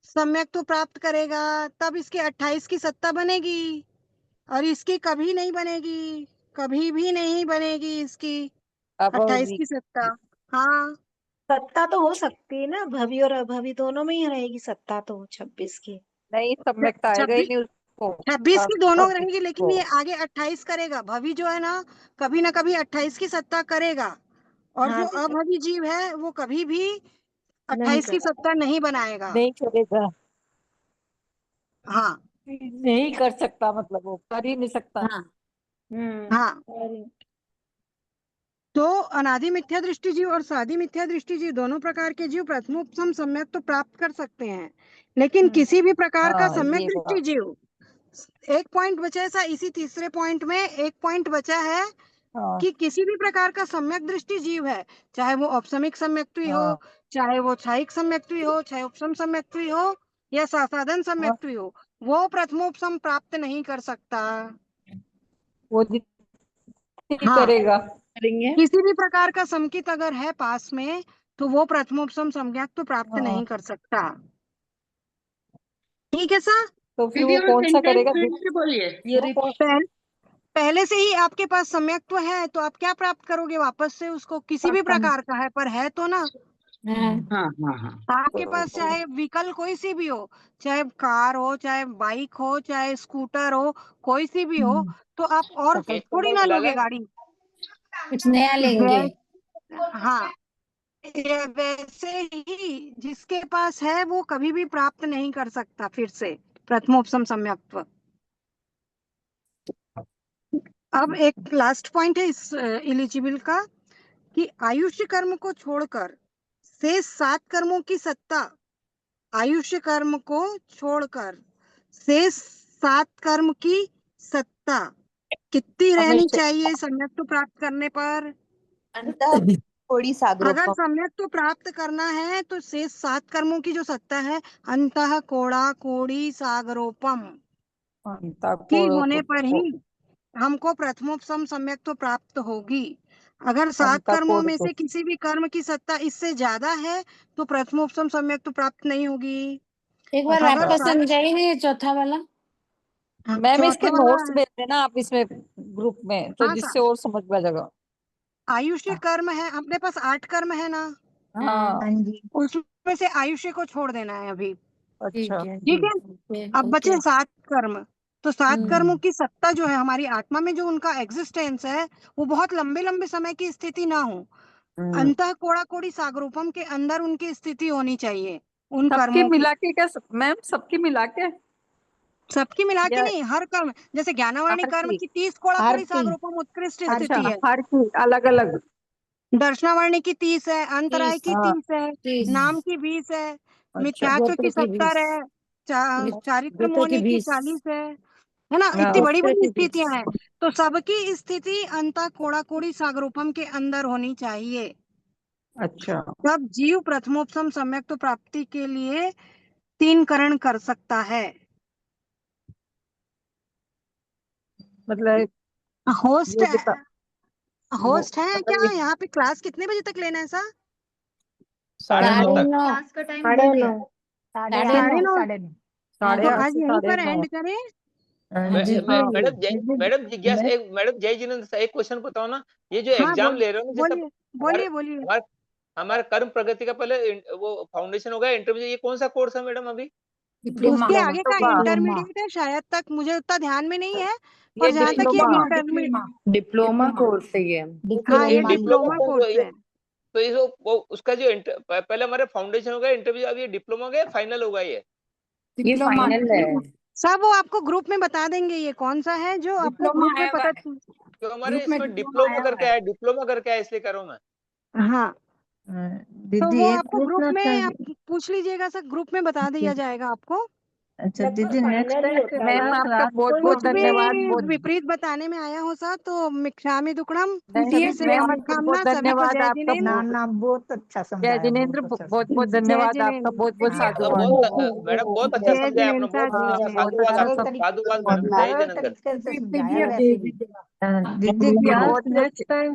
सम्यक तो प्राप्त करेगा, तब इसकी 28 की सत्ता बनेगी, और इसकी कभी नहीं बनेगी, कभी भी नहीं बनेगी इसकी 28 की सत्ता। हाँ, सत्ता तो हो सकती है ना, भवी और अभवी दोनों में ही रहेगी सत्ता तो 26 की। नहीं, सम्यक आएगा ही 26 नहीं उसको। 26 की दोनों भवी रहेंगी, लेकिन को। ये आगे 28 करेगा। भवी जो है ना, कभी ना कभी 28 की सत्ता करेगा, और हाँ जो दीदी, अभवी जीव है वो कभी भी नहीं 28 की कर सत्ता नहीं बनाएगा। नहीं करेगा, हाँ नहीं कर सकता, मतलब वो कर ही नहीं सकता। हाँ हाँ। तो अनादि मिथ्या दृष्टि जीव और सादी मिथ्या दृष्टि जीव, दोनों प्रकार के जीव प्रथमोपसम सम्यक तो प्राप्त कर सकते हैं, लेकिन किसी भी प्रकार का हाँ, सम्यक ये दृष्टि बात। जीव, एक पॉइंट बचा है सा, इसी तीसरे पॉइंट में एक पॉइंट बचा है हाँ, कि किसी भी प्रकार का सम्यक दृष्टि जीव है, चाहे वो औपसमिक सम्यक्त्वी हो, हाँ, चाहे वो छायिक सम्यक्त्वी हो, चाहे उपसम सम्यक्त्वी हो, या साधारण हाँ, सम्यक्त्वी हो, वो प्रथमोपसम प्राप्त नहीं कर सकता। वो जितनी हाँ, करेगा। करेंगे। किसी भी प्रकार का समकित अगर है पास में, तो वो प्रथमोपसम सम्यक तो प्राप्त हाँ, नहीं कर सकता। ठीक है सर? तो फिर वो कौन सा करेगा? बोलिए। ये रिपोर्ट। पहले से ही आपके पास सम्यक्त्व है, तो आप क्या प्राप्त करोगे वापस से उसको? किसी भी प्रकार का है पर है तो ना। हाँ हाँ हाँ। आपके पास चाहे व्हीकल कोई सी भी हो, चाहे कार हो, चाहे बाइक हो, चाहे स्कूटर हो, कोई सी भी हो, तो आप और थोड़ी ना लोगे गाड़ी। कुछ नया लेंगे। हाँ, ये वैसे ही जिसके पास है वो कभी भी प्राप्त नहीं कर सकता फिर से प्रथमोपसम सम्यक्त्व। अब एक लास्ट पॉइंट है इस एलिजिबल का, कि आयुष्य कर्म को छोड़कर से 7 कर्मों की सत्ता, आयुष्य कर्म को छोड़कर से 7 कर्म की सत्ता कितनी रहनी हमेशा चाहिए सम्यक्त्व प्राप्त करने पर? थोड़ी अगर सागरोपम। सम्यक्त्व प्राप्त करना है तो शेष 7 कर्मों की जो सत्ता है, अंतः कोड़ा कोड़ी सागरोपम की होने पर ही हमको प्रथमोपसम सम्यक्त्व प्राप्त होगी। अगर 7 कर्मों में से किसी भी कर्म की सत्ता इससे ज्यादा है तो प्रथमोपसम सम्यक्त्व प्राप्त नहीं होगी। एक बार अगर वापस समझाइए ये चौथा वाला। मैम, इसके चौथा वाला नोट्स भेज देना आप इसमें ग्रुप में, तो हाँ जिससे सर, और समझ में आ जाएगा। आयुष्य कर्म है अपने पास, 8 कर्म है ना, हाँ, उसमें से आयुष्य को छोड़ देना है अभी। अच्छा। ठीक है, अब बचे 7 कर्म, तो 7 कर्मों की सत्ता जो है हमारी आत्मा में, जो उनका एग्जिस्टेंस है, वो बहुत लंबे लंबे समय की स्थिति ना हो, अंतः कोड़ा कोड़ी सागरूपम के अंदर उनकी स्थिति होनी चाहिए उन सबके कर्मों की। मिला के क्या मैम? सबके मिला के? सबकी मिला के या नहीं, हर कर्म, जैसे ज्ञानवाणी हर कर्म की? की 30 कोड़ा हर कोड़ी की? सागरूपम उत्कृष्ट अच्छा, स्थिति है। हर की अलग अलग। दर्शनावर्ण की 30 है, अंतराय 30 की हाँ 30 है, 30 नाम की 20 है, अच्छा मिथ्यात्व की गोत्र की 70 20 है, चारित्र गोत्र की मोने की 20 40 है ना? हाँ इतनी बड़ी गोत्र बड़ी की 20 स्थितियां हैं। तो सबकी स्थिति अंता कोड़ा-कोड़ी सागरोपम के अंदर होनी चाहिए। अच्छा तब जीव प्रथमोपम सम्यक्त्व प्राप्ति के लिए 3 करण कर सकता है। मतलब होस्ट योग्यता होस्ट है क्या? मतलब यहाँ पे क्लास कितने बजे तक लेना है सर? 9:30 तक। क्लास का टाइम दे दिया। 9:30 साढ़े 9? साढ़े तो 8 आज से यहीं साढ़े पर 9 एंड करें? मैडम जिज्ञासा मैडम जय जिनेन्द्र से एक क्वेश्चन बताओ ना, ये जो हाँ एग्जाम ले रहे हो ना, जैसे बोलिए बोलिए। हमारे हमारे कर्म प्रगति का पहले वो फाउंडेशन होगा, इंटरव्यू, ये कौन सा कोर्स है मैडम अभी? उसके आगे का डिप्लोमा इंटरमीडिएट है शायद, तक मुझे उतना ध्यान में नहीं है, ये और जहाँ तक ये डिप्लोमा इंटरमीडिएट, डिप्लोमा कोर्स है ये। हाँ ये ये डिप्लोमा कोर्स है। तो ये वो उसका जो पहले हमारे फाउंडेशन होगा, इंटरव्यू, अब ये डिप्लोमा होगा, फाइनल होगा ये? ये फाइनल है। सब वो आपको ग्रुप में बता देंगे ये कौन सा है, जो आपको ग्रुप में पता। तो हमारे इसमें डिप्लोमा करके है, डिप्लोमा करके है, इसलिए करो मैं। हाँ तो दीदी वो एक आपको ग्रुप पूछना में था। आप पूछ लीजिएगा सर, ग्रुप में बता दिया जाएगा आपको। अच्छा दीदी नेक्स्ट टाइम मैम आपका बहुत बहुत कुछ धन्यवाद। भी बहुत विपरीत बताने में आया हो सर तो मिक्षामी दुक्कडम, नहीं, सभी से मैम मनोकामना, बहुत सभी को धन्यवाद जय आपका। जिनेन्द्र। बहुत अच्छा जय समझाया, जिनेन्द्र बहुत अच्छा बहुत बहुत जय धन्यवाद आपका। जिनेन्द्र, बहुत बहुत साधुवाद। मैडम बहुत अच्छा जय समझाया आपने, जिनेन्द्र बहुत सर, धन्यवाद, जय साधुवाद सरल आपका, तरीके साधुवाद मैडम, जय सरल जिनेन्द्र। तरीके से समझाया वैसे भी। दीदी बहुत क्या बहुत नेक्स्ट टाइम